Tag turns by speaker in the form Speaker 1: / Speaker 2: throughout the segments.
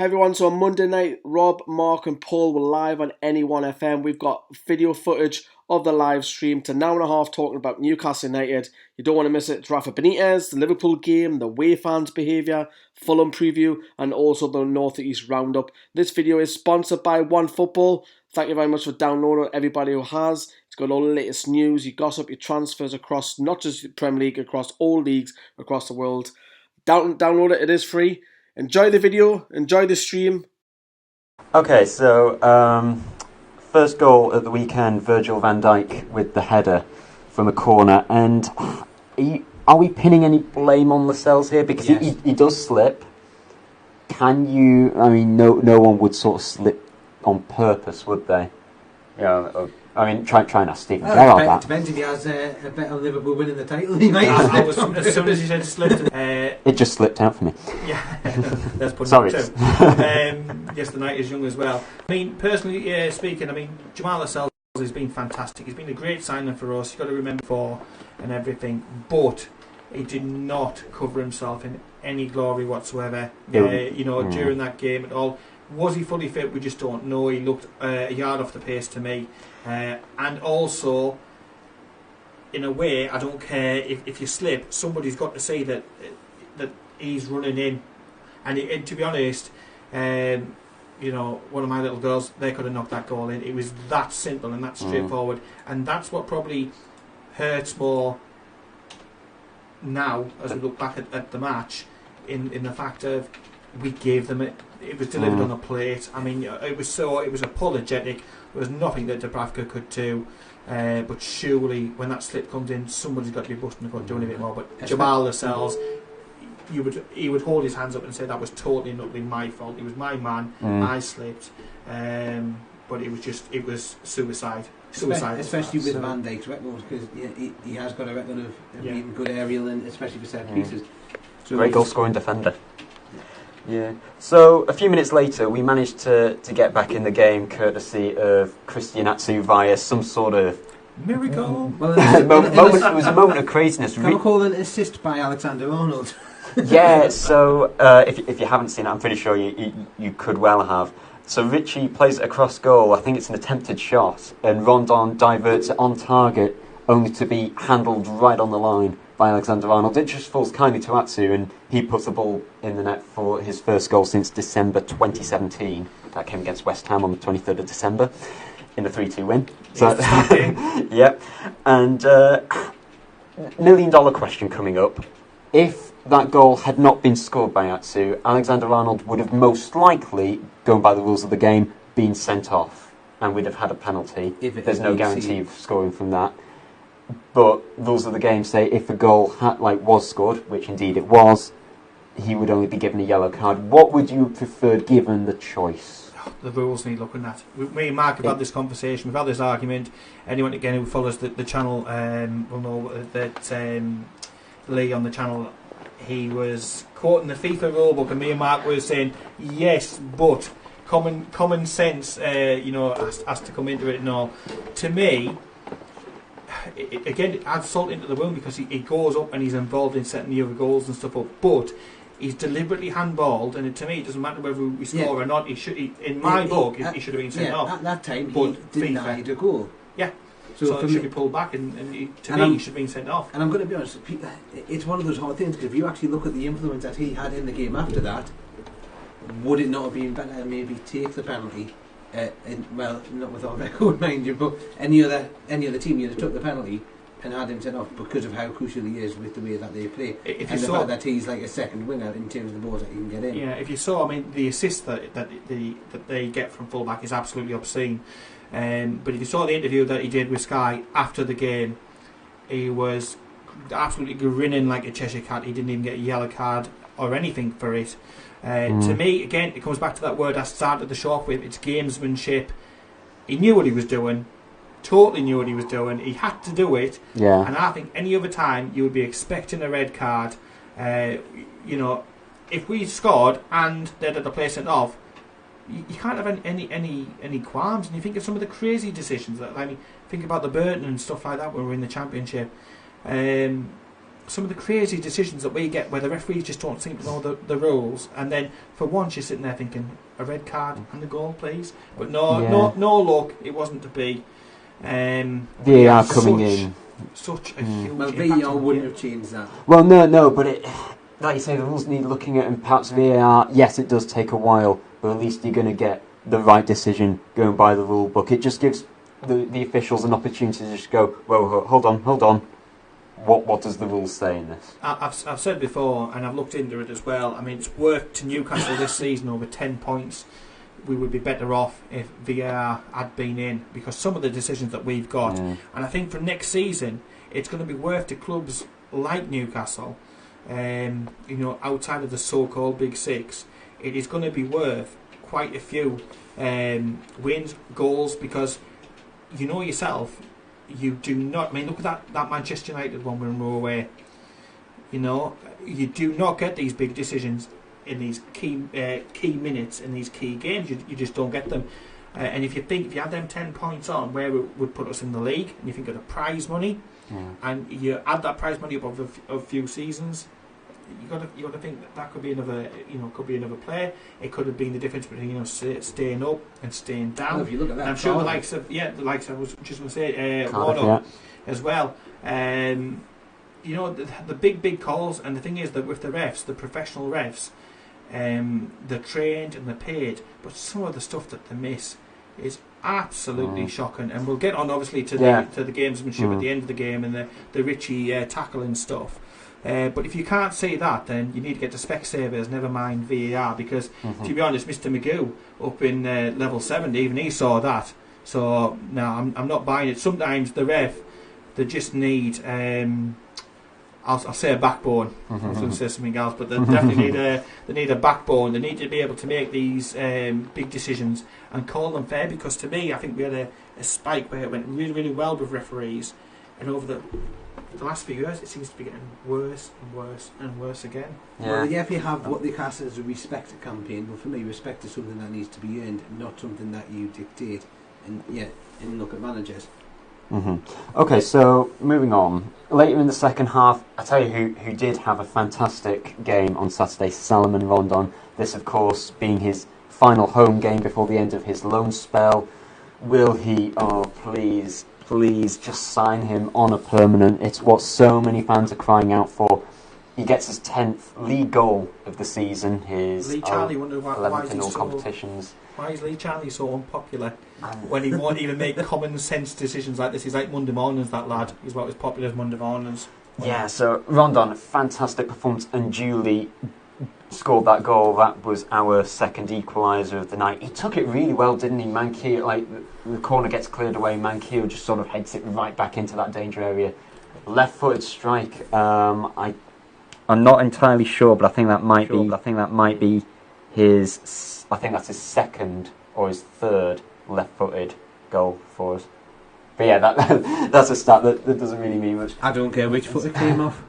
Speaker 1: Hey everyone, so on Monday night, Rob, Mark and Paul were live on NE1 FM. We've got video footage of the live stream to an hour and a half talking about Newcastle United. You don't want to miss it. It's Rafa Benitez, the Liverpool game, the away fans' behaviour, Fulham preview and also the North East roundup. This video is sponsored by OneFootball. Thank you very much for downloading it, everybody who has. It's got all the latest news, your gossip, your transfers across not just the Premier League, across all leagues across the world. Download it, it is free. Enjoy the video, enjoy the stream.
Speaker 2: Okay, so first goal at the weekend, Virgil van Dijk with the header from a corner. And are we pinning any blame on Lascelles here? Because yes. he does slip. Can you, I mean, no one would sort of slip on purpose, would they? Yeah. I mean, try and ask Stephen Gerrard that.
Speaker 3: Depends if he has a bet on Liverpool winning the title. He might.
Speaker 4: As soon as he said slipped,
Speaker 2: it just slipped out for me.
Speaker 4: Yeah, that's put
Speaker 2: Sorry.
Speaker 4: Yes, the night is young as well. I mean, personally speaking, I mean, Jamal Lascelles has been fantastic. He's been a great signing for us. You've got to remember for and everything, but he did not cover himself in any glory whatsoever. During that game at all. Was he fully fit? We just don't know. He looked a yard off the pace to me. And also, in a way, I don't care if you slip. Somebody's got to say that he's running in. And to be honest, one of my little girls, they could have knocked that goal in. It was that simple and that straightforward. And that's what probably hurts more now as we look back at the match, in the fact of we gave them it. It was delivered on a plate. I mean, it was apologetic. There was nothing that Dubravka could do. But surely, when that slip comes in, somebody's got to be busting the gun doing a bit more. But Jamal Lascelles, he would hold his hands up and say that was totally and utterly my fault. It was my man. I slipped. But it was suicide.
Speaker 3: Especially with Van Dijk's record, because he has got a record of being good aerial, and especially for set pieces. So
Speaker 2: great goal scoring defender. Yeah. So a few minutes later, we managed to get back in the game, courtesy of Christian Atsu via some sort of
Speaker 4: miracle.
Speaker 2: It was a moment of craziness.
Speaker 3: Can I call an assist by Alexander-Arnold?
Speaker 2: Yeah. So if you haven't seen it, I'm pretty sure you could well have. So Richie plays it across goal. I think it's an attempted shot, and Rondon diverts it on target, only to be handled right on the line by Alexander-Arnold. It just falls kindly to Atsu, and he puts the ball in the net for his first goal since December 2017. That came against West Ham on the 23rd of December in a 3-2 win. So, yep. And $1 million question coming up. If that goal had not been scored by Atsu, Alexander-Arnold would have most likely, going by the rules of the game, been sent off, and we'd have had a penalty. There's no guarantee of scoring from that. But rules of the game say if the goal was scored, which indeed it was, he would only be given a yellow card. What would you prefer given the choice?
Speaker 4: The rules need looking at. Me and Mark have had this conversation, we've had this argument. Anyone again who follows the channel will know that Lee on the channel, he was quoting the FIFA rulebook, and me and Mark were saying yes, but common sense has to come into it and all. To me, it adds salt into the wound, because he goes up and he's involved in setting the other goals and stuff up, but he's deliberately handballed, and to me it doesn't matter whether we score or not. He should have been sent off.
Speaker 3: At that time,
Speaker 4: but
Speaker 3: he denied a goal.
Speaker 4: Yeah. So it should be pulled back, and he should have been sent off.
Speaker 3: And I'm going to be honest, it's one of those hard things, because if you actually look at the influence that he had in the game after that, would it not have been better to maybe take the penalty? Not with our record, mind you, but any other team you'd have took the penalty and had him sent off because of how crucial he is with the way that they play, and the fact that he's like a second winger in terms of the balls that he can get in.
Speaker 4: Yeah, if you saw, I mean, the assist that they get from fullback is absolutely obscene. But if you saw the interview that he did with Sky after the game, he was absolutely grinning like a Cheshire cat. He didn't even get a yellow card or anything for it. To me, again, it comes back to that word I started the shop with. It's gamesmanship. He knew what he was doing. Totally knew what he was doing. He had to do it.
Speaker 2: Yeah.
Speaker 4: And I think any other time you would be expecting a red card. If we scored and they'd had the play sent off, you can't have any qualms. And you think of some of the crazy decisions. Think about the Burton and stuff like that when we were in the Championship. some of the crazy decisions that we get where the referees just don't seem to know the rules, and then for once you're sitting there thinking a red card and the goal, please. But no luck. It wasn't to be.
Speaker 2: VAR coming in.
Speaker 4: Such a huge.
Speaker 3: Well,
Speaker 4: impact
Speaker 3: VAR
Speaker 4: on the
Speaker 3: wouldn't
Speaker 4: game.
Speaker 3: have changed that.
Speaker 2: Well, no, but it, like you say, the rules need looking at, and perhaps VAR. Yes, it does take a while, but at least you're going to get the right decision going by the rule book. It just gives the officials an opportunity to just go, well, hold on. What does the rules say in this?
Speaker 4: I've said before, and I've looked into it as well. I mean, it's worked to Newcastle this season over 10 points. We would be better off if VAR had been in, because some of the decisions that we've got, and I think for next season, it's going to be worth to clubs like Newcastle, outside of the so-called Big Six, it is going to be worth quite a few wins, goals, because you know yourself, you do not. I mean, look at that Manchester United one when we were away. You do not get these big decisions in these key minutes in these key games. You just don't get them. And if you had them 10 points on, where it would put us in the league, and you think of the prize money, and you add that prize money above a few seasons, you got to think that could be another player. It could have been the difference between staying up and staying down.
Speaker 3: Well, if you look at that,
Speaker 4: and I'm sure the likes of I was just going to say Warnock as well. The big calls, and the thing is that with the refs, the professional refs, they're trained and they're paid, but some of the stuff that they miss is absolutely shocking. And we'll get on obviously to the gamesmanship at the end of the game and the Richie tackling stuff. But if you can't see that, then you need to get to Specsavers, never mind VAR, because to be honest, Mr. Magoo up in level 70, even he saw that. So no, I'm not buying it. Sometimes the ref, they just need I'll say a backbone. I was going to say something else, but they definitely need a backbone. They need to be able to make these big decisions and call them fair, because to me, I think we had a spike where it went really, really well with referees, and over the last few years, it seems to be getting worse and worse and worse again.
Speaker 3: Well, the FA have what they class as a respect campaign. Well, for me, respect is something that needs to be earned, not something that you dictate. And look at managers.
Speaker 2: Okay, so moving on. Later in the second half, I tell you who did have a fantastic game on Saturday, Salomon Rondon. This, of course, being his final home game before the end of his loan spell. Will he? Oh, please just sign him on a permanent. It's what so many fans are crying out for. He gets his 10th league goal of the season, his
Speaker 4: Lee Charlie wondered why
Speaker 2: 11th in all competitions.
Speaker 4: Why is Lee Charlie so unpopular when he won't even make common sense decisions like this? He's like Monday mornings, that lad. He's about as popular as Monday mornings.
Speaker 2: Yeah, so Rondon, fantastic performance, and Julie scored that goal. That was our second equaliser of the night. He took it really well, didn't he? Mankiw, the corner gets cleared away, Mankiw just sort of heads it right back into that danger area. Left-footed strike. I'm not entirely sure, but I think that might be his. I think that's his second or his third left-footed goal for us. But yeah, that's a stat that doesn't really mean much.
Speaker 3: I don't care which foot it came off.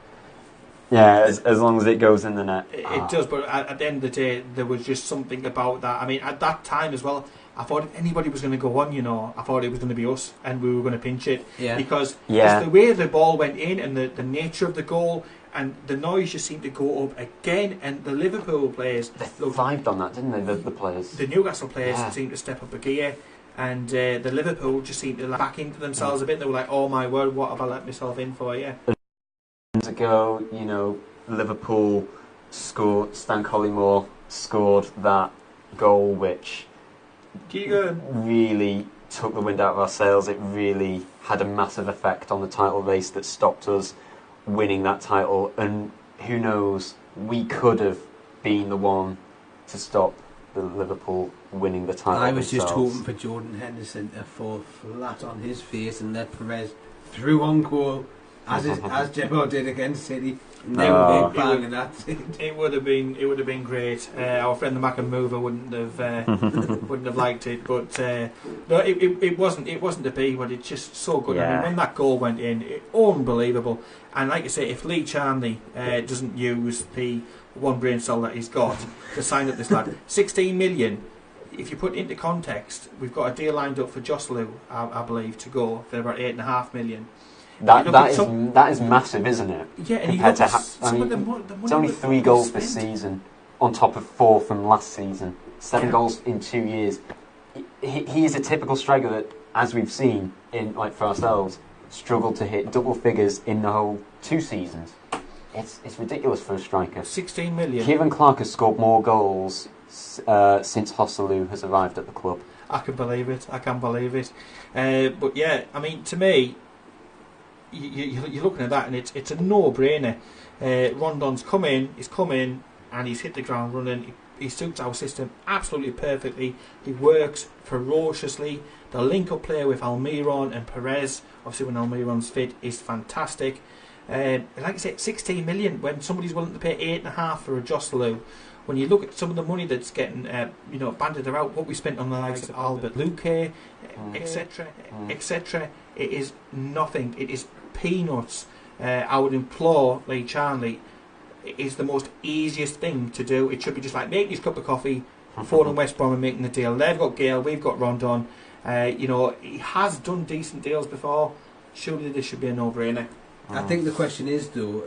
Speaker 2: Yeah, as long as it goes in the net.
Speaker 4: It does, but at the end of the day, there was just something about that. I mean, at that time as well, I thought if anybody was going to go on, I thought it was going to be us, and we were going to pinch it. Yeah. Because the way the ball went in, and the nature of the goal, and the noise just seemed to go up again, and the Liverpool players...
Speaker 2: They thrived on that, didn't they, the players?
Speaker 4: The Newcastle players seemed to step up a gear, and the Liverpool just seemed to back into themselves a bit. They were like, oh my word, what have I let myself in for,
Speaker 2: ago, Liverpool scored, Stan Collymore scored that goal which really took the wind out of our sails. It really had a massive effect on the title race that stopped us winning that title, and who knows, we could have been the one to stop the Liverpool winning the title.
Speaker 3: I was
Speaker 2: themselves.
Speaker 3: just hoping for Jordan Henderson to fall flat on his face and let Perez through on goal, as Jebo did against City. Bang, and that's it.
Speaker 4: It would have been great. Our friend the Mac and Mover wouldn't have liked it, but no, it wasn't to be. But it's just so good. I mean, when that goal went in, unbelievable. And like I say, if Lee Charnley doesn't use the one brain cell that he's got to sign up this lad, 16 million. If you put it into context, we've got a deal lined up for Joselu, I believe, to go for about 8.5 million.
Speaker 2: That is massive, isn't it?
Speaker 4: Yeah, and
Speaker 2: compared to
Speaker 4: the money
Speaker 2: it's only 3 goals this season, on top of 4 from last season. 7 goals in 2 years. He is a typical striker that, as we've seen for ourselves, struggled to hit double figures in the whole 2 seasons. It's ridiculous for a striker.
Speaker 4: 16 million.
Speaker 2: Kieran Clark has scored more goals since Hosselu has arrived at the club.
Speaker 4: I can believe it. But yeah, I mean, to me, you're looking at that, and it's a no-brainer. Rondon's come in, and he's hit the ground running. He suits our system absolutely perfectly. He works ferociously. The link-up play with Almiron and Perez, obviously when Almiron's fit, is fantastic. Like I said, 16 million when somebody's willing to pay 8.5 for a Joselu. When you look at some of the money that's getting, banded around, what we spent on the likes of Albert Luque, etc., it is nothing. It is peanuts. I would implore Lee Charnley. It is the most easiest thing to do. It should be just like making his cup of coffee, phoning West Brom and making the deal. They've got Gale, we've got Rondon. He has done decent deals before. Surely this should be a no-brainer.
Speaker 3: I think the question is, though,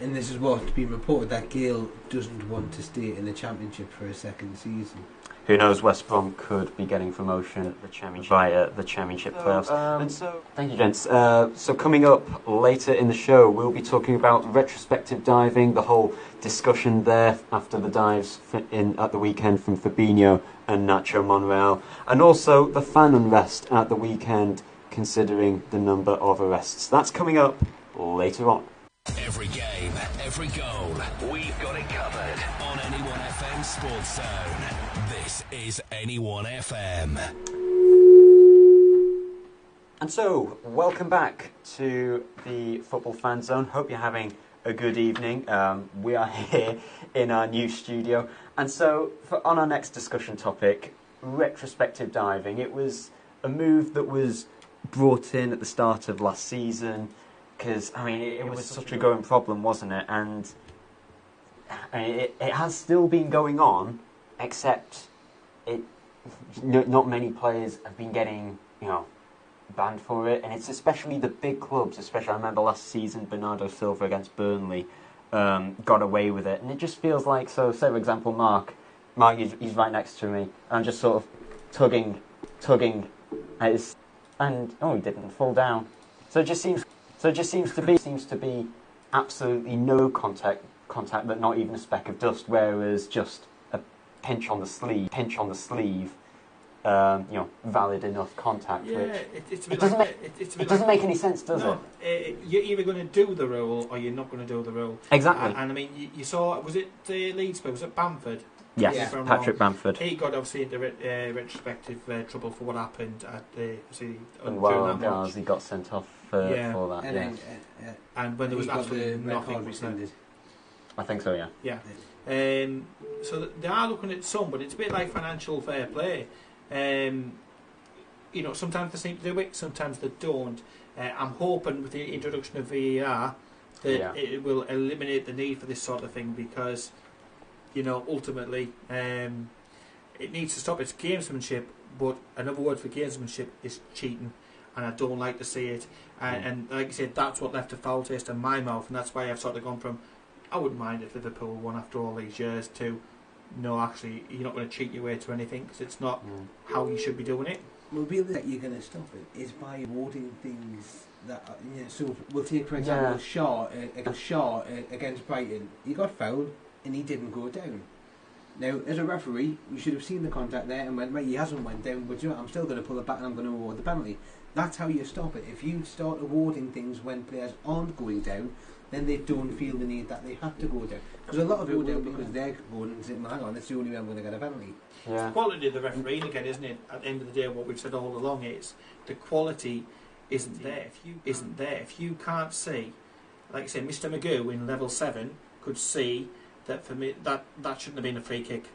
Speaker 3: and this is what's been reported, that Gale doesn't want to stay in the Championship for a second season.
Speaker 2: Who knows, West Brom could be getting promotion via the Championship playoffs. Thank you, gents. So coming up later in the show, we'll be talking about retrospective diving, the whole discussion there after the dives at the weekend from Fabinho and Nacho Monreal, and also the fan unrest at the weekend, considering the number of arrests. That's coming up later on.
Speaker 5: Every game, every goal, we've got it covered on NE1 FM Sports Zone. This is NE1 FM.
Speaker 2: And so, welcome back to the Football Fan Zone. Hope you're having a good evening. We are here in our new studio. And so, on our next discussion topic, retrospective diving. It was a move that was brought in at the start of last season, because, it was such a going problem, wasn't it? And it has still been going on, except not many players have been getting, banned for it. And it's especially the big clubs, especially I remember last season, Bernardo Silva against Burnley got away with it. And it just feels like, so say for example, Mark, he's right next to me, and I'm just sort of tugging at his, and he didn't fall down. So it just seems to be absolutely no contact, but not even a speck of dust. Whereas just a pinch on the sleeve, valid enough contact.
Speaker 4: Yeah,
Speaker 2: which it doesn't make any sense, does it?
Speaker 4: You're either going to do the rule or you're not going to do the rule.
Speaker 2: Exactly.
Speaker 4: And you saw, was it the Leeds player? Was it Bamford?
Speaker 2: Yes, Patrick Bamford.
Speaker 4: He got obviously into retrospective trouble for what happened at during that match.
Speaker 2: He got sent off for that.
Speaker 4: And when there was absolutely nothing
Speaker 3: rescinded.
Speaker 2: I think so. Yeah.
Speaker 4: Yeah. So they are looking at some, but it's a bit like financial fair play. Sometimes they seem to do it, sometimes they don't. I'm hoping with the introduction of VAR that it will eliminate the need for this sort of thing, because ultimately it needs to stop. It's gamesmanship, but another word for gamesmanship is cheating, and I don't like to see it. And like I said, that's what left a foul taste in my mouth, and that's why I've sort of gone from I wouldn't mind if Liverpool won after all these years to no, actually you're not going to cheat your way to anything, because it's not how you should be doing it.
Speaker 3: Well, really, that you're going to stop it is by awarding things that so we'll take for example Shaw against Brighton. He got fouled and he didn't go down. Now, as a referee, you should have seen the contact there and went, right, he hasn't went down, but I'm still going to pull it back and I'm going to award the penalty. That's how you stop it. If you start awarding things when players aren't going down, then they don't feel the need that they have to go down. Because a lot of it go down because they're going and saying, well, hang on, it's the only way I'm going to get a penalty.
Speaker 4: Yeah. It's the quality of the refereeing again, isn't it? At the end of the day, what we've said all along is the quality isn't there. If you can't see, like I say, Mr. Magoo in level 7 could see that for me that shouldn't have been a free kick.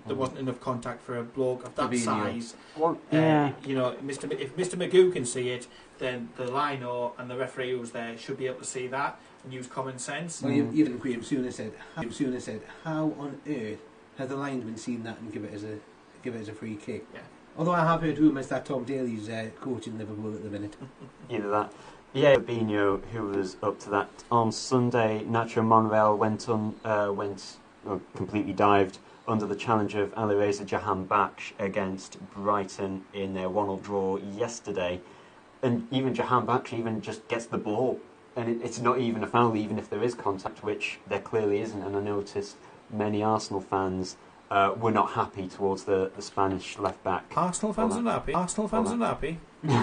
Speaker 4: There wasn't enough contact for a bloke of that size. Well, if Mr. Magoo can see it, then the lino and the referee who's there should be able to see that and use common sense.
Speaker 3: Well, even Graham Souness said, how on earth has the linesman seen that and give it as a free kick?
Speaker 4: Yeah.
Speaker 3: Although I have heard rumours that Tom Daly's coaching Liverpool at the minute.
Speaker 2: Either that. Yeah, Fabinho, who was up to that on Sunday. Nacho Monreal completely dived under the challenge of Alireza Jahanbakhsh against Brighton in their 1-1 draw yesterday. And even Jahanbakhsh even just gets the ball. And it's not even a foul, even if there is contact, which there clearly isn't. And I noticed many Arsenal fans were not happy towards the Spanish left-back.
Speaker 4: Arsenal fans are happy. Arsenal fans are happy.
Speaker 2: They're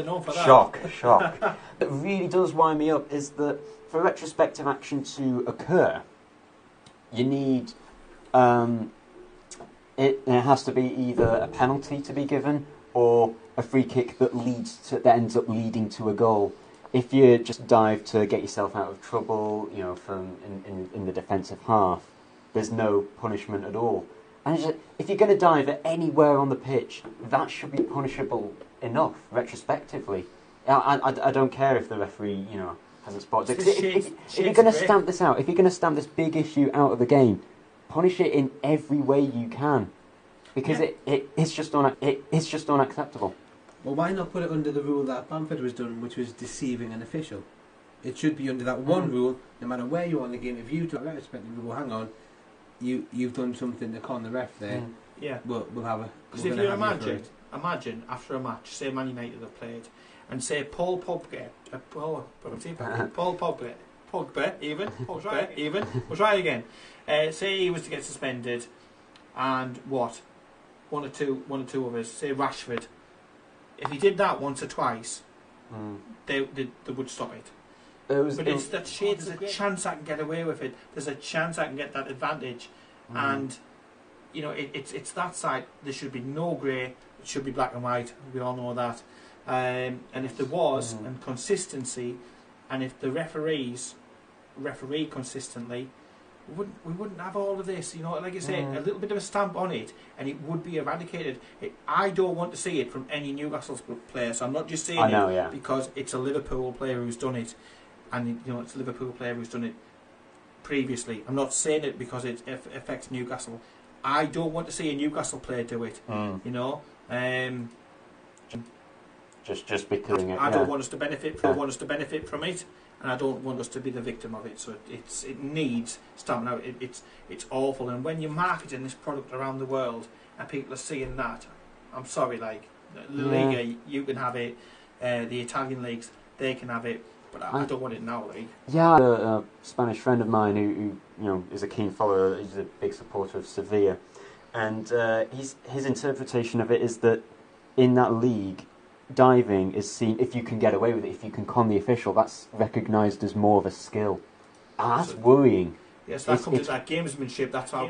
Speaker 4: known for that.
Speaker 2: Shock. What really does wind me up is that for retrospective action to occur, you need it has to be either a penalty to be given or a free kick that ends up leading to a goal. If you just dive to get yourself out of trouble, from in the defensive half, there's no punishment at all. And if you're going to dive at anywhere on the pitch, that should be punishable enough retrospectively. I don't care if the referee, hasn't spotted it. If you're going to stamp this out, if you're going to stamp this big issue out of the game, punish it in every way you can, because it's just unacceptable.
Speaker 3: Well, why not put it under the rule that Bamford was done, which was deceiving an official? It should be under that one rule, no matter where you are in the game. If you do retrospectively go, hang on, you've done something to con the ref there.
Speaker 4: Yeah.
Speaker 3: We'll have a.
Speaker 4: Because if you imagine after a match, say Man United have played, and say Paul Pogba, we'll try again. Say he was to get suspended, and one or two of us, say Rashford, if he did that once or twice, they would stop it. It's that shade. There's a chance I can get away with it. There's a chance I can get that advantage, and it's that side. There should be no grey. It should be black and white. We all know that. And if there was and consistency, and if the referee consistently, we wouldn't have all of this. Like you say, a little bit of a stamp on it, and it would be eradicated. I don't want to see it from any Newcastle player. So I'm not just saying it because it's a Liverpool player who's done it. And it's a Liverpool player who's done it previously. I'm not saying it because it affects Newcastle. I don't want to see a Newcastle player do it.
Speaker 2: Just because
Speaker 4: I don't want us to benefit. I want us to benefit from it, and I don't want us to be the victim of it. So it needs stamping out. It's awful. And when you're marketing this product around the world and people are seeing that, I'm sorry, like La Liga, you can have it. The Italian leagues, they can have it. But I don't want it now, like.
Speaker 2: Yeah, a Spanish friend of mine who is a keen follower. He's a big supporter of Sevilla, and his interpretation of it is that in that league, diving is seen, if you can get away with it, if you can con the official, that's recognised as more of a skill, and that's worrying.
Speaker 4: Yes, that comes to that gamesmanship. That's how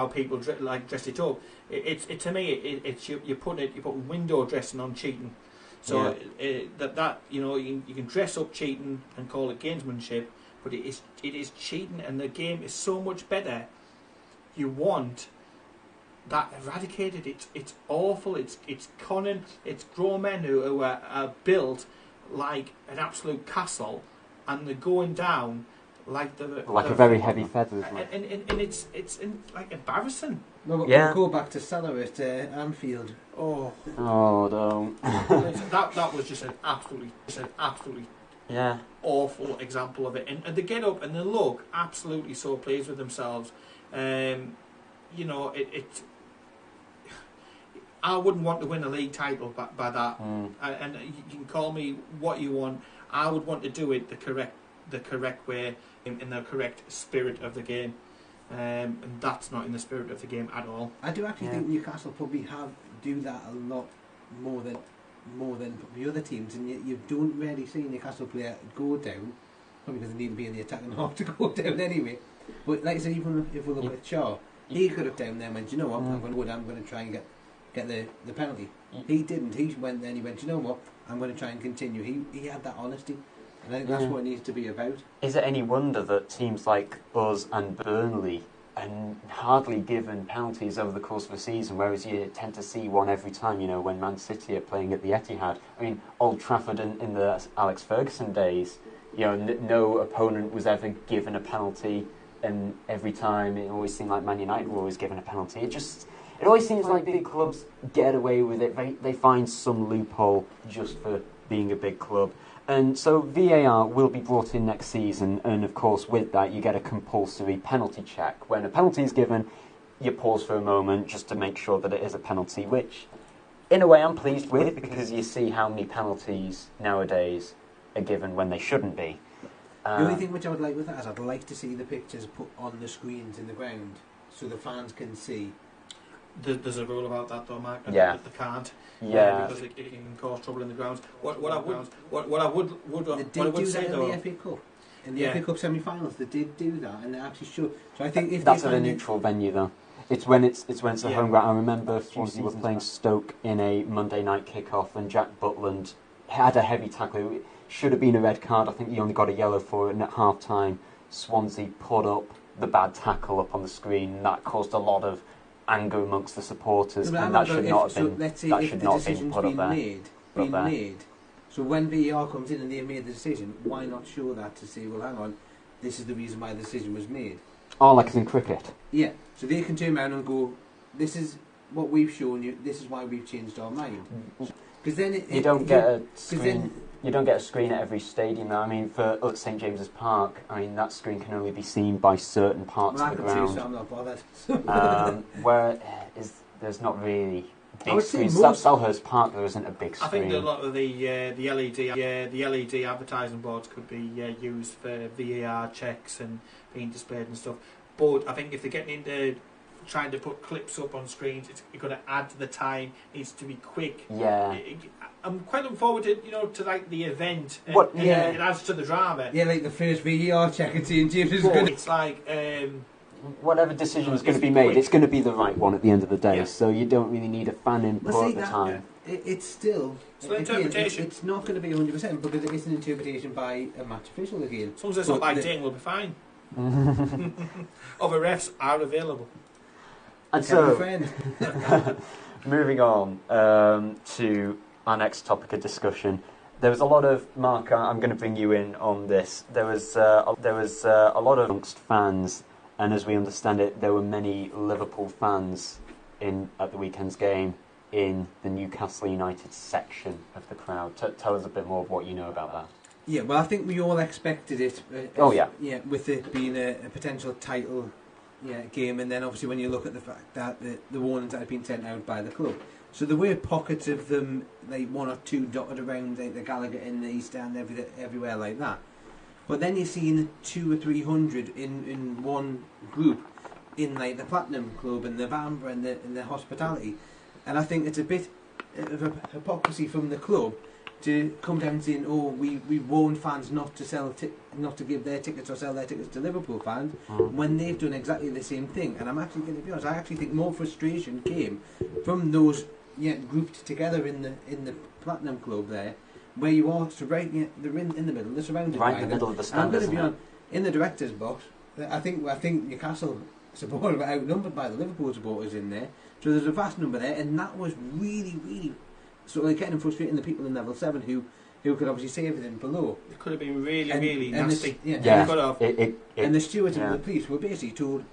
Speaker 4: people dress it up. To me, you put window dressing on cheating. So that you can dress up cheating and call it gamesmanship, but it is cheating, and the game is so much better. You want that eradicated. It's awful. It's conning. It's grown men who are built like an absolute castle, and they're going down like
Speaker 2: a very heavy feather.
Speaker 4: And it's like embarrassing.
Speaker 3: No, but we'll go back to Salah at Anfield.
Speaker 2: Oh, don't.
Speaker 4: that was just an absolutely awful example of it. And they get up and they look absolutely so pleased with themselves. I wouldn't want to win a league title by that. And you can call me what you want. I would want to do it the correct way, in the correct spirit of the game. And that's not in the spirit of the game at all.
Speaker 3: I do actually think Newcastle probably do that a lot more than the other teams, and you don't really see a Newcastle player go down, probably because they need to be in the attacking half to go down anyway. But like I said, even if we look at Shaw, he could have down there and went, you know what, I'm going to try and get the penalty. He didn't. He went there and he went, you know what, I'm going to try and continue. He had that honesty. And I think that's what it needs to be about. Is
Speaker 2: it any wonder that teams like us and Burnley are hardly given penalties over the course of a season, whereas you tend to see one every time, when Man City are playing at the Etihad? I mean, Old Trafford in the Alex Ferguson days, no opponent was ever given a penalty, and every time it always seemed like Man United were always given a penalty. It always seems like big clubs get away with it. They find some loophole just for being a big club. And so VAR will be brought in next season, and of course with that you get a compulsory penalty check. When a penalty is given, you pause for a moment just to make sure that it is a penalty, which in a way I'm pleased with, because you see how many penalties nowadays are given when they shouldn't be.
Speaker 3: The only thing which I would like with that is I'd like to see the pictures put on the screens in the ground so the fans can see.
Speaker 4: There's a rule about that though, Mark.
Speaker 2: Yeah.
Speaker 4: That they can't.
Speaker 2: Yeah.
Speaker 4: Because it can cause trouble in the grounds. What I would
Speaker 3: They did do
Speaker 4: say
Speaker 3: that in
Speaker 4: though,
Speaker 3: the FA Cup. In the FA Cup semi-finals, they did do that, and they actually showed. So I think if
Speaker 2: that's
Speaker 3: they
Speaker 2: at a
Speaker 3: find
Speaker 2: neutral venue though. It's when it's a home ground. I remember Swansea were
Speaker 3: seasons
Speaker 2: playing
Speaker 3: back.
Speaker 2: Stoke in a Monday night kick-off, and Jack Butland had a heavy tackle. It should have been a red card. I think he only got a yellow for it. And at half-time, Swansea put up the bad tackle up on the screen, and that caused a lot of anger amongst the supporters,
Speaker 3: No,
Speaker 2: and that should not have been.
Speaker 3: Let's say
Speaker 2: That
Speaker 3: if
Speaker 2: should
Speaker 3: the
Speaker 2: not have been
Speaker 3: decision's
Speaker 2: put up
Speaker 3: been
Speaker 2: there.
Speaker 3: made. So when VAR comes in and they've made the decision, why not show that to say, well, hang on, this is the reason why the decision was made.
Speaker 2: Oh, like it's in cricket.
Speaker 3: Yeah, so they can turn around and go, this is what we've shown you, this is why we've changed our mind. Because then
Speaker 2: You don't get a screen. You don't get a screen at every stadium. I mean, for St James's Park, I mean that screen can only be seen by certain parts
Speaker 3: Well, I
Speaker 2: of the
Speaker 3: could see, so
Speaker 2: ground.
Speaker 3: I'm not bothered.
Speaker 2: Where there's not really
Speaker 3: I
Speaker 2: big
Speaker 3: would say
Speaker 2: screens.
Speaker 3: most-
Speaker 2: Selhurst Park, there isn't a big
Speaker 4: I
Speaker 2: screen.
Speaker 4: think a lot of the LED advertising boards could be used for VAR checks and being displayed and stuff. But I think if they're getting into trying to put clips up on screens, it's going to add to the time. It needs to be quick.
Speaker 2: Yeah.
Speaker 4: I'm quite looking forward to like the event.
Speaker 2: What-
Speaker 4: And
Speaker 2: yeah.
Speaker 4: it adds to the drama.
Speaker 3: Yeah, like the first VAR check and seeing James is
Speaker 4: But
Speaker 3: good.
Speaker 4: it's like
Speaker 2: Whatever decision is going to
Speaker 4: It's
Speaker 2: be made,
Speaker 4: quick.
Speaker 2: it's going to be the right one at the end of the day.
Speaker 4: Yeah.
Speaker 2: So you don't really need a fan input
Speaker 3: Well, see,
Speaker 2: at the
Speaker 3: that-
Speaker 2: time.
Speaker 3: It's still...
Speaker 4: It's an
Speaker 3: again,
Speaker 4: interpretation.
Speaker 3: It's not going to be 100% because it is an interpretation by a match official again.
Speaker 4: as long as it's
Speaker 3: But
Speaker 4: not by
Speaker 3: the-
Speaker 4: Ding, we'll be fine. Other refs are available.
Speaker 2: And
Speaker 3: Tell your
Speaker 2: so,
Speaker 3: friend.
Speaker 2: moving on to our next topic of discussion. There was a lot of Mark. I'm going to bring you in on this. There was a lot of amongst fans, and as we understand it, there were many Liverpool fans at the weekend's game in the Newcastle United section of the crowd. Tell us a bit more of what you know about that.
Speaker 3: Yeah, well, I think we all expected it.
Speaker 2: Oh, yeah.
Speaker 3: Yeah, with it being a potential title game, and then obviously when you look at the fact that the warnings that had been sent out by the club. So there were pockets of them, like one or two dotted around the Gallagher in the East End, everywhere like that. But then you're seeing 200 or 300 in one group in like the Platinum Club and the Vamba and the Hospitality. And I think it's a bit of a hypocrisy from the club to come down saying, "Oh, we warned fans not to give their tickets or sell their tickets to Liverpool fans," when they've done exactly the same thing. And I'm actually going to be honest, I actually think more frustration came from those grouped together in the Platinum Club there, where you are surrounded. They're in the middle. They're surrounded
Speaker 2: Right
Speaker 3: by
Speaker 2: in the
Speaker 3: them.
Speaker 2: middle of the
Speaker 3: And
Speaker 2: stand,
Speaker 3: I'm going to
Speaker 2: isn't
Speaker 3: be
Speaker 2: it?
Speaker 3: honest, in the director's box, I think Newcastle supporters were outnumbered by the Liverpool supporters in there. So there's a vast number there, and that was really, really sort of getting frustrating the people in level 7 who could obviously see everything below.
Speaker 4: It could have been really,
Speaker 3: And-
Speaker 4: really
Speaker 3: and
Speaker 4: nasty.
Speaker 2: Yeah.
Speaker 4: Could have.
Speaker 3: And the stewards
Speaker 2: yeah.
Speaker 3: and the police were basically told,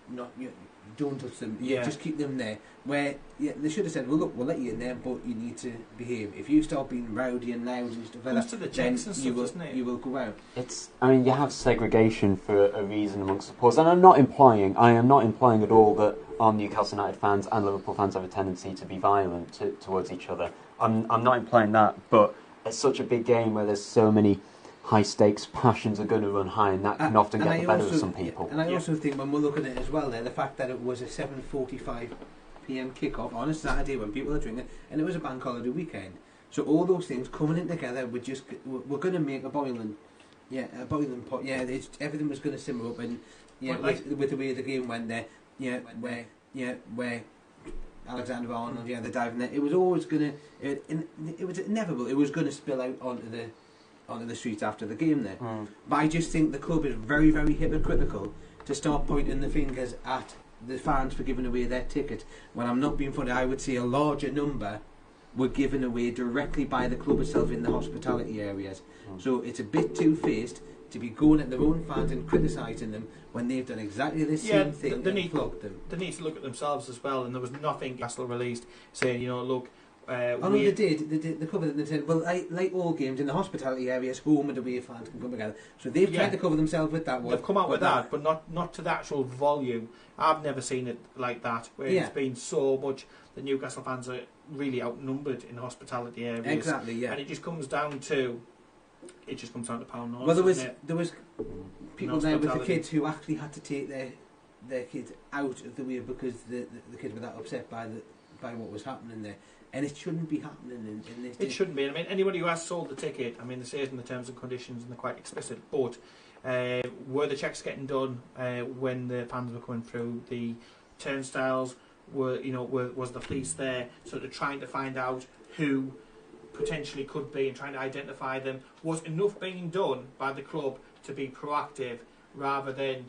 Speaker 3: "Not don't touch them.
Speaker 4: Yeah.
Speaker 3: Just keep them there." Where they should have said, "Well, look, we'll let you in there, but you need to behave. If you start being rowdy and loud and stuff like
Speaker 4: Comes
Speaker 3: that,
Speaker 4: to the
Speaker 3: then
Speaker 4: checks and
Speaker 3: you
Speaker 4: stuff,
Speaker 3: will
Speaker 4: doesn't it?
Speaker 3: you will go out."
Speaker 2: I mean, you have segregation for a reason amongst supporters, and I am not implying at all that our Newcastle United fans and Liverpool fans have a tendency to be violent towards each other. I'm not implying that, but it's such a big game where there's so many high stakes, passions are going to run high, and that can often get the better of some people.
Speaker 3: And I also think when we're looking at it as well, there the fact that it was a 7:45 p.m. kick-off on a Saturday when people are drinking, and it was a bank holiday weekend. So all those things coming in together, we're going to make a boiling pot. Yeah, everything was going to simmer up, and with the way the game went there, where Alexander Arnold, the diving there, it was always going to. It was inevitable. It was going to spill out onto the streets after the game there. But I just think the club is very, very hypocritical to start pointing the fingers at the fans for giving away their ticket. When I'm not being funny, I would say a larger number were given away directly by the club itself in the hospitality areas. So it's a bit two-faced to be going at their own fans and criticising them when they've done exactly the same thing and flogged them.
Speaker 4: They need to look at themselves as well, and there was nothing Newcastle released saying, look,
Speaker 3: They did. They covered it. They said, well, like all games in the hospitality areas, home and away fans can come together. So they've tried to cover themselves with that one.
Speaker 4: They've come out with that, but not to the actual volume. I've never seen it like that, where it's been so much. The Newcastle fans are really outnumbered in hospitality areas.
Speaker 3: Exactly, yeah.
Speaker 4: And it just comes down to pound notes.
Speaker 3: Well, there was people there with the kids who actually had to take their kids out of the way because the kids were that upset by what was happening there. And it shouldn't be happening in this.
Speaker 4: It shouldn't be. I mean, anybody who has sold the ticket, I mean, they say it in the terms and conditions and they're quite explicit, but were the checks getting done when the fans were coming through the turnstiles? Was the police there sort of trying to find out who potentially could be and trying to identify them? Was enough being done by the club to be proactive rather than,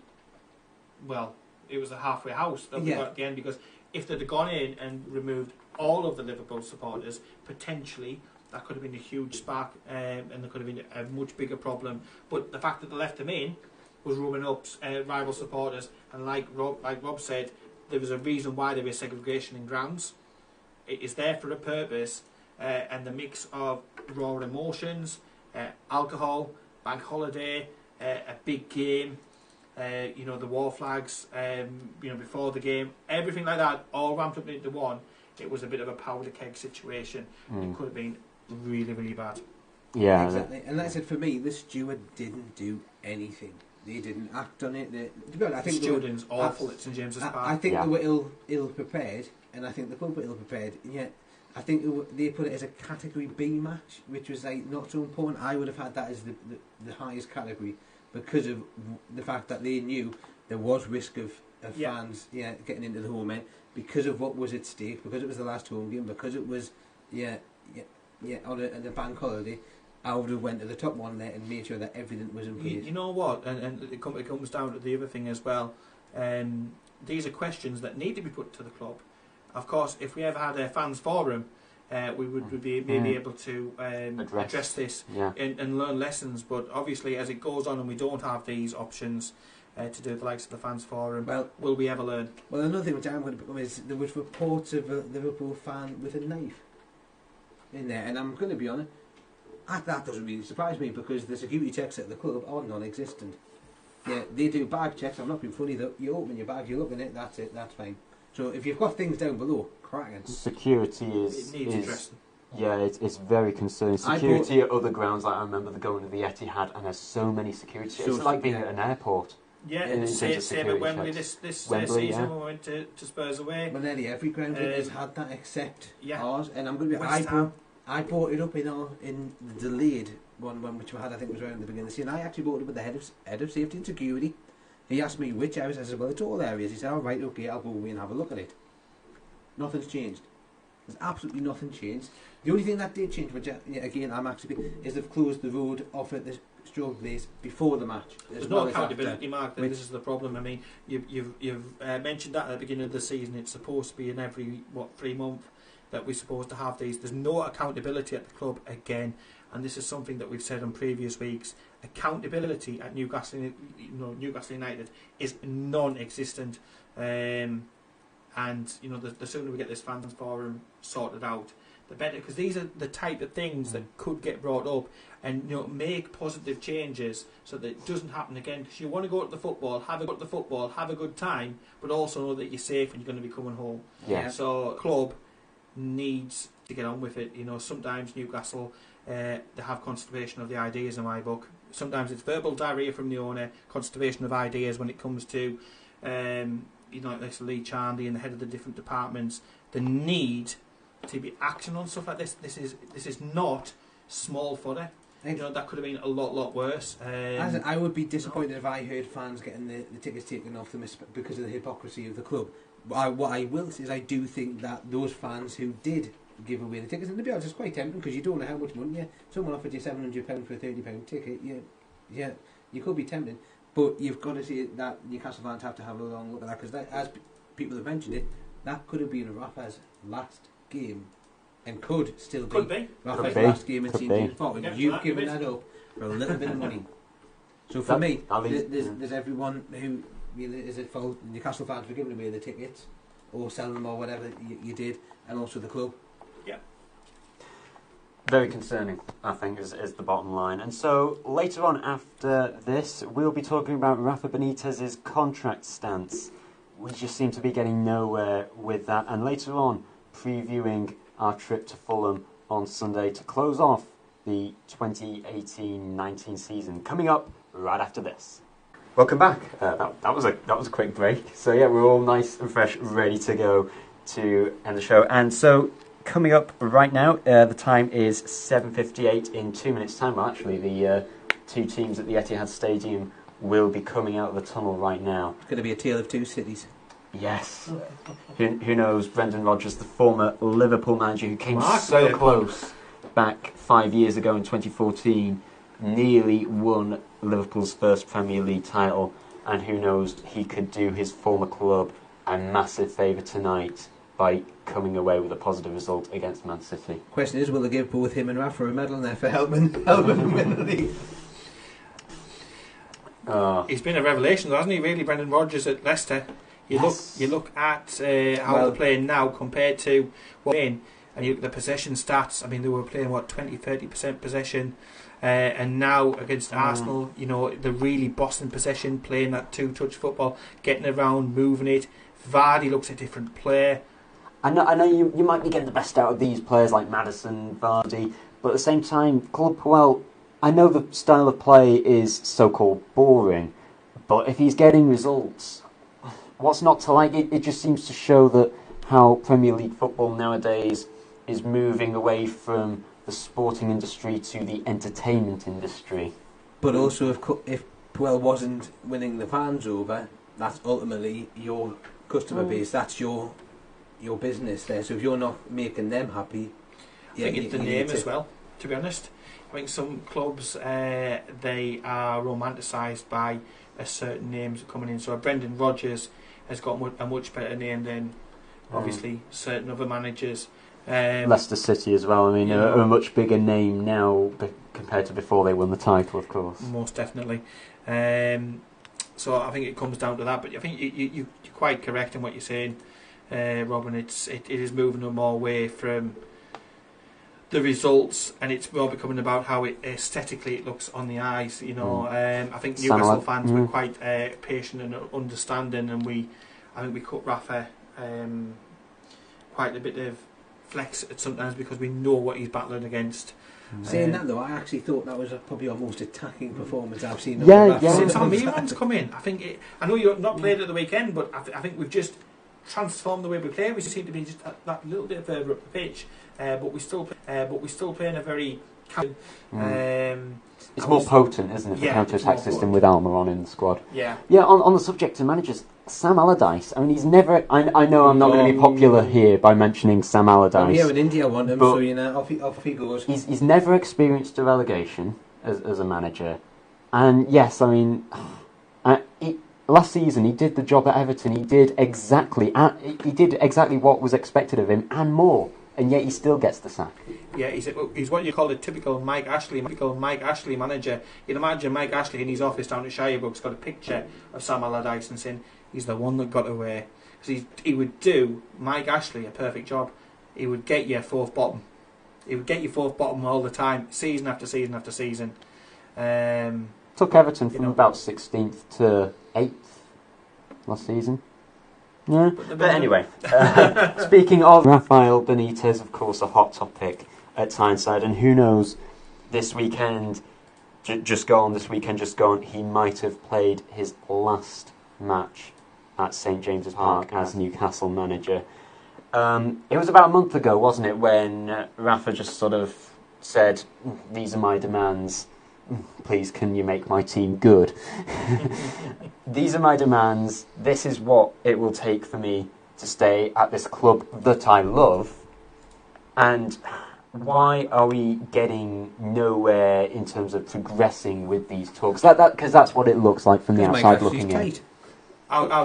Speaker 4: well, it was a halfway house that we got at the end? Because if they'd have gone in and removed all of the Liverpool supporters, potentially that could have been a huge spark and there could have been a much bigger problem. But the fact that they left them in was rubbing up rival supporters, and like Rob said, there was a reason why there was segregation in grounds. It is there for a purpose, and the mix of raw emotions, alcohol, bank holiday, a big game, the war flags, before the game, everything like that, all ramped up into one. It was a bit of a powder keg situation. It could have been really, really bad.
Speaker 2: Yeah,
Speaker 3: exactly. And like I said, for me, the steward didn't do anything. They didn't act on it. To be honest, I think
Speaker 4: the stewarding's awful at St James's Park.
Speaker 3: I think they were ill prepared, and I think the club were ill prepared. And yet, I think they put it as a Category B match, which was like not so important. I would have had that as the highest category because of the fact that they knew there was risk of fans getting into the home end because of what was at stake, because it was the last home game, because it was on a bank holiday. I would have went to the top one there and made sure that everything was in place.
Speaker 4: You know what? And it comes down to the other thing as well. These are questions that need to be put to the club. Of course, if we ever had a fans forum, we would be maybe able to address this and learn lessons. But obviously, as it goes on and we don't have these options to do the likes of the fans forum, will we ever learn?
Speaker 3: Well, another thing which I'm going to pick up is there was reports of a Liverpool fan with a knife in there, and I'm going to be honest. That doesn't really surprise me because the security checks at the club are non-existent. Yeah, they do bag checks. I'm not being funny though. You open your bag, you look in it. That's it. That's fine. So if you've got things down below, cracking.
Speaker 2: Security
Speaker 4: it needs addressing.
Speaker 2: Yeah, it's very concerning. Security at other grounds, like I remember going to the Etihad, and there's so many security. It's like being at an airport.
Speaker 4: Yeah, same at Wembley this
Speaker 2: Wembley,
Speaker 4: season when we went to Spurs away.
Speaker 3: Well, nearly every ground has had that except ours, and I'm going to be. I brought it up in the delayed one which we had, I think was around the beginning of the season. I actually brought it up with the head of safety and security. He asked me which areas. I said, well, it's all areas. He said, all right, okay, I'll go away and have a look at it. Nothing's changed. There's absolutely nothing changed. The only thing that did change, which again I'm actually, is they've closed the road off at the stroke place before the match.
Speaker 4: There's no accountability, Mark. This is the problem. I mean, you've mentioned that at the beginning of the season. It's supposed to be in every 3 months that we're supposed to have these. There's no accountability at the club again, and this is something that we've said on previous weeks. Accountability at Newcastle United is non-existent, and the sooner we get this fans forum sorted out, the better, because these are the type of things that could get brought up, and make positive changes so that it doesn't happen again. Because you want to go to the football, have a good time, but also know that you're safe and you're going to be coming home.
Speaker 2: Yeah.
Speaker 4: So club needs to get on with it. Sometimes Newcastle they have constipation of the ideas in my book. Sometimes it's verbal diarrhoea from the owner, constipation of ideas when it comes to like this Lee Charnley and the head of the different departments. The need to be acting on stuff like this. This is not small fodder. That could have been a lot worse.
Speaker 3: I would be disappointed if I heard fans getting the tickets taken off them because of the hypocrisy of the club. What I will say is I do think that those fans who did give away the tickets, and to be honest, it's quite tempting because you don't know how much money. Someone offered you £700 for a £30 ticket. You could be tempted, but you've got to see that Newcastle fans have to have a long look at that, because as people have mentioned it, that could have been Rafa's last game, and could still be Rafa's last game at St James's Park. And you've given that up for a little bit of money. So for me, there's everyone who is at fault. Newcastle fans for giving away the tickets or selling them or whatever you did, and also the club.
Speaker 4: Yeah.
Speaker 2: Very concerning, I think, is the bottom line. And so later on after this, we'll be talking about Rafa Benitez's contract stance. We just seem to be getting nowhere with that. And later on, previewing our trip to Fulham on Sunday to close off the 2018-19 season. Coming up right after this. Welcome back. That was a quick break. So yeah, we're all nice and fresh, ready to go to end the show. And so coming up right now, the time is 7:58 in 2 minutes' time. Well, actually, the two teams at the Etihad Stadium will be coming out of the tunnel right now.
Speaker 3: It's going to be a tale of two cities.
Speaker 2: Yes. Who knows? Brendan Rodgers, the former Liverpool manager who came
Speaker 4: Mark
Speaker 2: so
Speaker 4: Liverpool.
Speaker 2: close back 5 years ago in 2014, nearly won Liverpool's first Premier League title, and who knows, he could do his former club a massive favour tonight by coming away with a positive result against Man City.
Speaker 3: Question is, will they give both him and Rafa a medal there for helping them win the league?
Speaker 4: He's been a revelation, though, hasn't he? Really, Brendan Rodgers at Leicester. You look at how they're playing now compared to what they're in, and you look at the possession stats. I mean, they were playing 20-30% possession, and now against Arsenal, they're really bossing possession, playing that two-touch football, getting around, moving it. Vardy looks a different player.
Speaker 2: I know you might be getting the best out of these players like Maddison, Vardy, but at the same time, Claude Puel, I know the style of play is so-called boring, but if he's getting results, what's not to like? It just seems to show that how Premier League football nowadays is moving away from the sporting industry to the entertainment industry.
Speaker 3: But also, if Puel wasn't winning the fans over, that's ultimately your customer base. That's your business there. So if you're not making them happy,
Speaker 4: I think it's the name as well, to be honest. I think some clubs, they are romanticised by a certain names coming in. So Brendan Rodgers has got a much better name than obviously certain other managers.
Speaker 2: Leicester City as well. I mean, a much bigger name now compared to before they won the title, of course.
Speaker 4: Most definitely. So I think it comes down to that. But I think you're quite correct in what you're saying, Robin. It is moving them more away from the results, and it's more becoming about how it aesthetically it looks on the eyes. I think Newcastle fans were quite patient and understanding, and I think we cut Rafa quite a bit of flex sometimes because we know what he's battling against.
Speaker 3: Saying that though, I actually thought that was probably our most attacking performance I've seen.
Speaker 4: Since Almiron's come in, I think I know you're not played at the weekend, but I think we've just transformed the way we play. We seem to be just that little bit further up the pitch, but we still play in a very
Speaker 2: it's more potent, isn't it, the counter-attack system with Almiron in the squad.
Speaker 4: Yeah.
Speaker 2: On the subject of managers, Sam Allardyce, I mean, he's never... I know I'm not going to be popular here by mentioning Sam Allardyce.
Speaker 3: I'm here in India, I want him, so off he goes.
Speaker 2: He's never experienced a relegation as a manager. And yes, I mean, last season he did the job at Everton. He did exactly what was expected of him and more. And yet he still gets the sack.
Speaker 4: Yeah, he's what you call a typical Mike Ashley manager. You'd imagine Mike Ashley in his office down at Shirebrook's got a picture of Sam Allardyce and saying he's the one that got away. Because he would do Mike Ashley a perfect job. He would get you fourth bottom. He would get you fourth bottom all the time, season after season after season.
Speaker 2: Took Everton from about 16th to 8th last season. Yeah, but anyway, speaking of Rafael Benitez, of course, a hot topic at Tyneside, and who knows, this weekend just gone, he might have played his last match at St James's Park as Newcastle manager. It was about a month ago, wasn't it, when Rafa just sort of said, "These are my demands. Please, can you make my team good?" These are my demands. This is what it will take for me to stay at this club that I love. And why are we getting nowhere in terms of progressing with these talks? Because that's what it looks like from the outside looking in.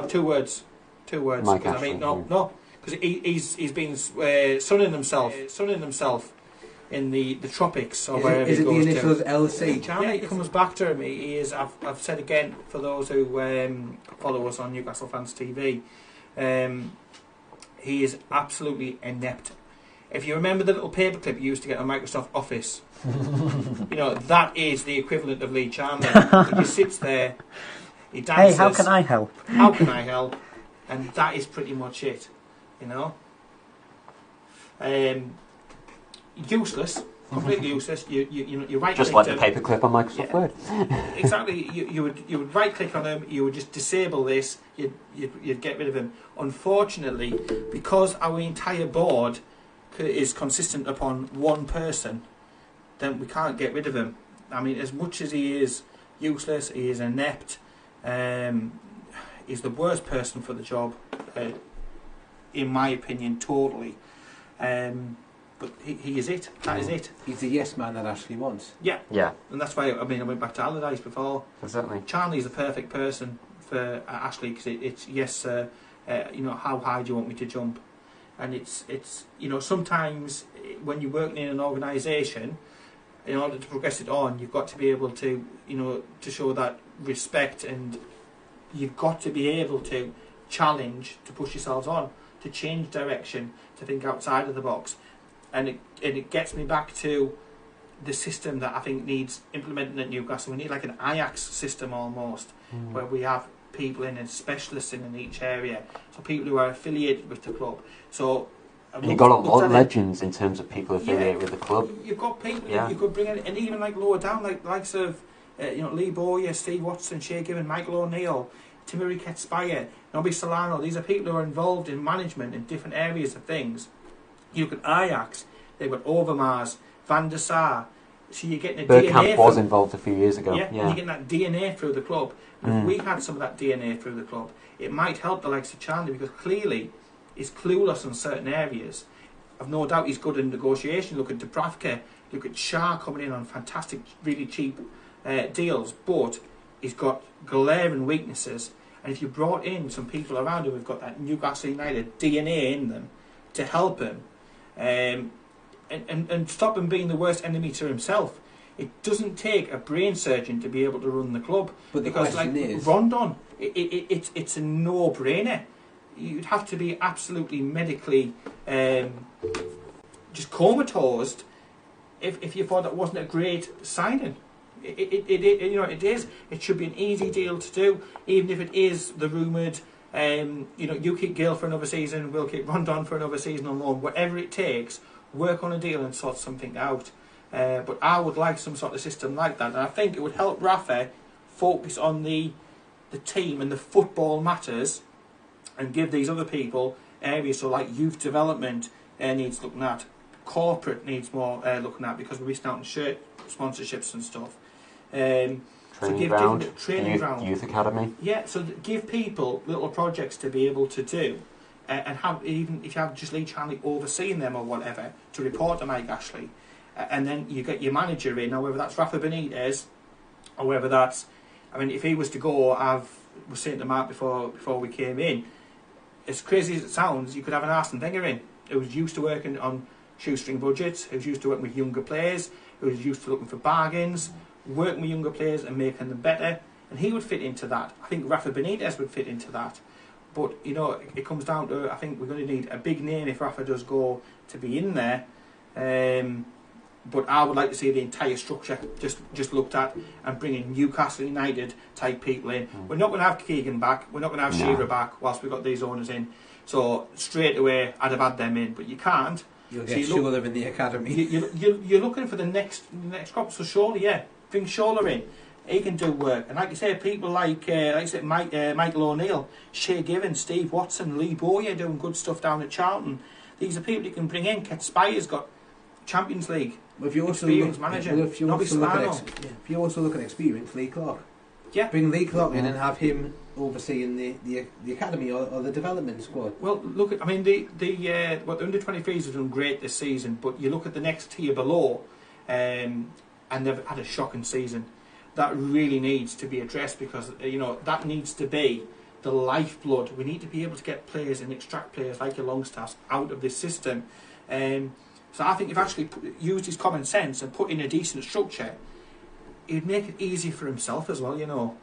Speaker 4: Two words.
Speaker 2: Mike Ashley,
Speaker 4: I mean, no, because he's been sunning himself in the tropics or wherever he goes to.
Speaker 3: Is it the initials LC?
Speaker 4: Yeah, it comes back to him. He is. I've said again for those who follow us on Newcastle Fans TV, he is absolutely inept If you remember the little paperclip you used to get on Microsoft Office, that is the equivalent of Lee Chandler. He just sits there, he dances.
Speaker 2: Hey, how can I help?
Speaker 4: How can I help? And that is pretty much it, Useless, completely useless. You right
Speaker 2: just like the paperclip on Microsoft Word.
Speaker 4: Exactly. You would right click on him. You would just disable this. You'd get rid of him. Unfortunately, because our entire board is consistent upon one person, then we can't get rid of him. I mean, as much as he is useless, he is inept. He's the worst person for the job, in my opinion, totally. But he is it. That is it.
Speaker 3: He's the yes man that Ashley wants.
Speaker 4: Yeah.
Speaker 2: Yeah.
Speaker 4: And that's why I went back to Allardyce before.
Speaker 2: Exactly.
Speaker 4: Charlie's the perfect person for Ashley because it's yes, sir. How high do you want me to jump? And it's sometimes when you're working in an organisation, in order to progress it on, you've got to be able to to show that respect, and you've got to be able to challenge, to push yourselves on, to change direction, to think outside of the box. And it gets me back to the system that I think needs implementing at Newcastle. We need like an Ajax system almost, where we have people in and specialists in each area, so people who are affiliated with the club. So
Speaker 2: you've got a lot of legends in terms of people affiliated with the club.
Speaker 4: You've got people you could bring in, and even like lower down, like likes of Lee Bowyer, Steve Watson, Shea Given, Michael O'Neill, Timothy Ketspire, Nobby Solano. These are people who are involved in management in different areas of things. You look at Ajax, they've got Overmars, Van der Sar. So you're getting a
Speaker 2: Bergkamp
Speaker 4: DNA
Speaker 2: was involved a few years ago.
Speaker 4: Yeah, and you're getting that DNA through the club. If we had some of that DNA through the club, it might help the likes of Chandler, because clearly he's clueless in certain areas. I've no doubt he's good in negotiation. Look at Dubravka, look at Shah coming in on fantastic, really cheap deals, but he's got glaring weaknesses. And if you brought in some people around him who've got that Newcastle United DNA in them to help him, and stop him being the worst enemy to himself. It doesn't take a brain surgeon to be able to run the club.
Speaker 3: But the question is,
Speaker 4: Rondon, it's a no-brainer. You'd have to be absolutely medically just comatose if you thought that wasn't a great signing. It is. It should be an easy deal to do, even if it is the rumoured. You keep Gale for another season, we'll keep Rondon for another season on loan. Whatever it takes, work on a deal and sort something out. But I would like some sort of system like that, and I think it would help Rafa focus on the team and the football matters, and give these other people areas. So like youth development needs looking at, corporate needs more looking at, because we're missing out on shirt sponsorships and stuff.
Speaker 2: Training ground, youth academy.
Speaker 4: Yeah, so give people little projects to be able to do, and have, even if you have just Lee Chanley overseeing them or whatever, to report to Mike Ashley, and then you get your manager in, or whether that's Rafa Benitez, or whether that's, if he was to go, I was saying to Mark before we came in, as crazy as it sounds, you could have an Arsene Wenger in, who was used to working on shoestring budgets, who's used to working with younger players, who's used to looking for bargains, working with younger players and making them better, and he would fit into that. I think Rafa Benitez would fit into that. But it comes down to, I think we're going to need a big name if Rafa does go to be in there. But I would like to see the entire structure just looked at, and bringing Newcastle United type people in. We're not going to have Keegan back. We're not going to have Shearer back whilst we've got these owners in. So straight away, I'd have had them in. But you can't.
Speaker 3: You'll get Shola in the academy.
Speaker 4: You're looking for the next crop. So Shola, bring Shola in. He can do work. And like you say, people like Michael O'Neill, Shea Given, Steve Watson, Lee Bowyer doing good stuff down at Charlton. These are people you can bring in. Ketspire's got Champions League experience manager.
Speaker 3: If you also look at experience, Lee Clark.
Speaker 4: Yeah.
Speaker 3: Bring Lee Clark in and have him overseeing the academy or the development squad.
Speaker 4: Well, look at the under 23s have done great this season, but you look at the next tier below, and they've had a shocking season. That really needs to be addressed, because that needs to be the lifeblood. We need to be able to get players and extract players like your Longstaffs out of this system. So I think if actually used his common sense and put in a decent structure, he'd make it easy for himself as well. We don't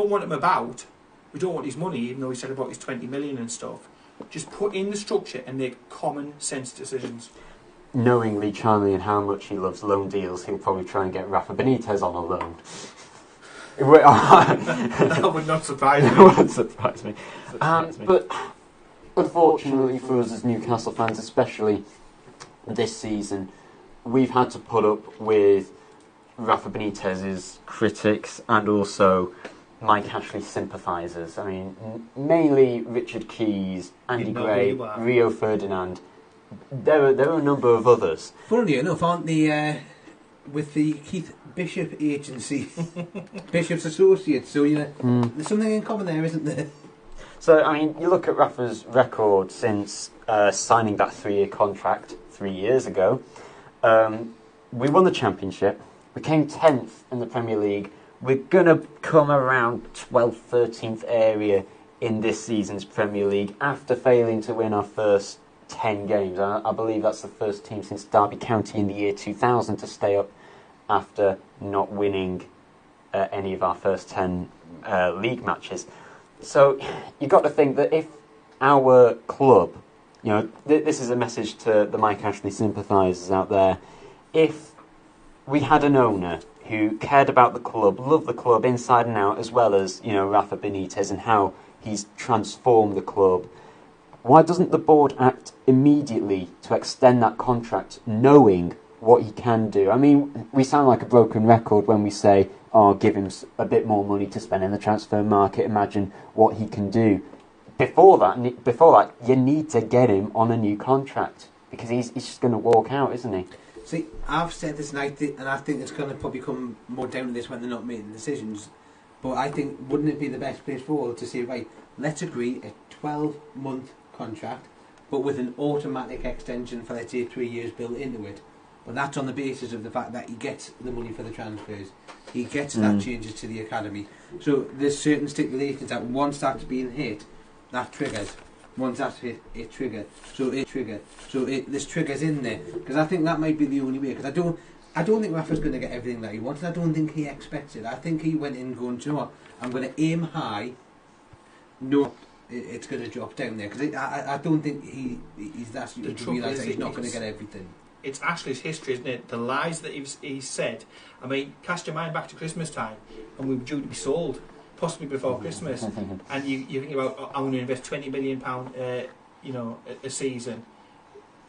Speaker 4: want him about. We don't want his money, even though he said about his 20 million and stuff. Just put in the structure and make common sense decisions.
Speaker 2: Knowing Lee Charnley and how much he loves loan deals, he'll probably try and get Rafa Benitez on a loan.
Speaker 4: That would not surprise me.
Speaker 2: That wouldn't surprise me. But unfortunately for us as Newcastle fans, especially this season, we've had to put up with Rafa Benitez's critics and also Mike Ashley sympathisers. I mean, mainly Richard Keys, Andy Gray, Rio Ferdinand. There are a number of others.
Speaker 3: Funnily enough, aren't they with the Keith Bishop agency, Bishop's Associates? So there's something in common there, isn't there?
Speaker 2: So I mean, you look at Rafa's record since signing that 3-year contract 3 years ago. We won the Championship. We came 10th in the Premier League. We're going to come around 12th, 13th area in this season's Premier League after failing to win our first 10 games. I believe that's the first team since Derby County in the year 2000 to stay up after not winning any of our first 10 league matches. So you've got to think that if our club, this is a message to the Mike Ashley sympathisers out there, if we had an owner who cared about the club, loved the club inside and out, as well as, Rafa Benitez and how he's transformed the club, why doesn't the board act immediately to extend that contract, knowing what he can do? I mean, we sound like a broken record when we say, give him a bit more money to spend in the transfer market, imagine what he can do. Before that, you need to get him on a new contract, because he's just going to walk out, isn't he?
Speaker 3: See, I've said this, and I think it's going to probably come more down to this when they're not making decisions. But I think, wouldn't it be the best place for all to say, right, let's agree a 12-month contract, but with an automatic extension for, let's say, 3 years built into it. But that's on the basis of the fact that he gets the money for the transfers. He gets that changes to the academy. So there's certain stipulations that once that's being hit, that triggers. Once that's hit, it triggers. So there's triggers in there. Because I think that might be the only way. Because I don't think Rafa's going to get everything that he wants. I don't think he expects it. I think he went in going, do you know what, I'm going to aim high. No, it's going to drop down there. Because I don't think he's that stupid to realise that he's not going to get everything.
Speaker 4: It's Ashley's history, isn't it? The lies that he's said. I mean, cast your mind back to Christmas time, and we were due to be sold, possibly before Christmas, and you think about, I want to invest £20 million, a season.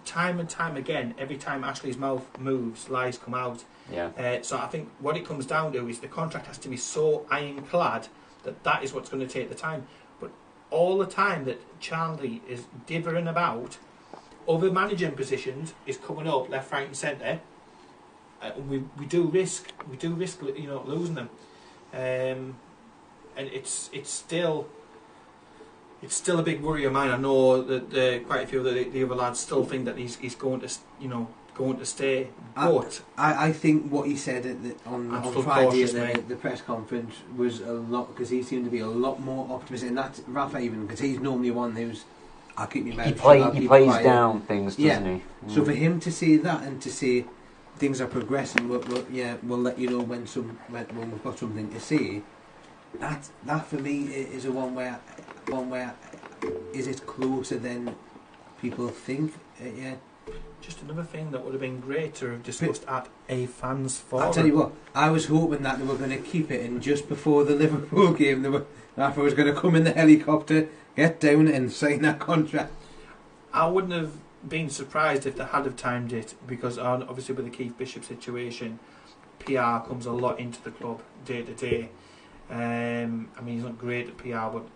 Speaker 4: Time and time again, every time Ashley's mouth moves, lies come out.
Speaker 2: Yeah.
Speaker 4: So I think what it comes down to is the contract has to be so ironclad that is what's going to take the time. But all the time that Charlie is divvying about, other managing positions is coming up left, right, and centre. We do risk losing them, and it's still a big worry of mine. I know that quite a few of the other lads still think that he's going to stay. But
Speaker 3: I think what he said on Friday at the press conference was a lot, because he seemed to be a lot more optimistic, and that's Rafa even, because he's normally one who's, I'll keep me mouth.
Speaker 2: He plays down things, doesn't he?
Speaker 3: So for him to say that and to say things are progressing, we'll let you know when we've got something to say. That for me is a one where is it closer than people think? Yeah.
Speaker 4: Just another thing that would have been great to have discussed at a fans forum.
Speaker 3: I'll tell you what, I was hoping that they were going to keep it, and just before the Liverpool game, Rafa was going to come in the helicopter, get down and sign that contract.
Speaker 4: I wouldn't have been surprised if they had have timed it, because obviously with the Keith Bishop situation, PR comes a lot into the club day to day. I mean, he's not great at PR, but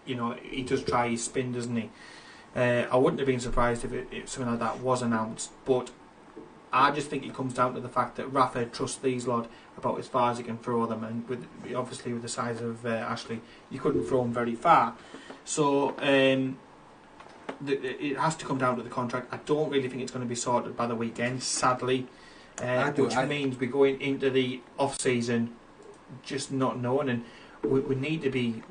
Speaker 4: he does try his spin, doesn't he? I wouldn't have been surprised if something like that was announced, but I just think it comes down to the fact that Rafa trusts these lot about as far as he can throw them, and obviously with the size of Ashley, you couldn't throw him very far. So it has to come down to the contract. I don't really think it's going to be sorted by the weekend, sadly, which means we're going into the off season just not knowing, and we need to be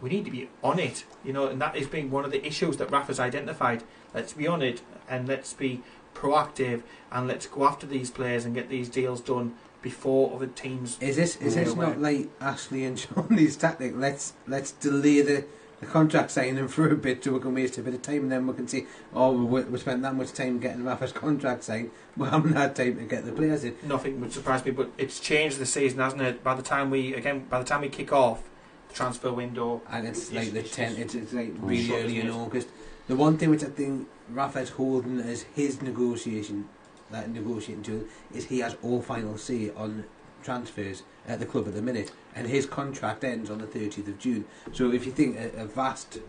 Speaker 4: on it, and that is being one of the issues that Rafa's identified. Let's be on it, and let's be proactive, and let's go after these players and get these deals done before other teams.
Speaker 3: Is this not like Ashley and Johnny's tactic? Let's delay the the contract signing for a bit so we can waste a bit of time, and then we can say, oh, we spent that much time getting Rafa's contract signed, we haven't had time to get the players in.
Speaker 4: Nothing would surprise me, but it's changed the season, hasn't it? By the time we kick off the transfer window,
Speaker 3: and it's like the 10th, it's like really early in August. The one thing which I think Rafa's holding as his negotiating tool is he has all final say on transfers at the club at the minute, and his contract ends on the 30th of June. So if you think a vast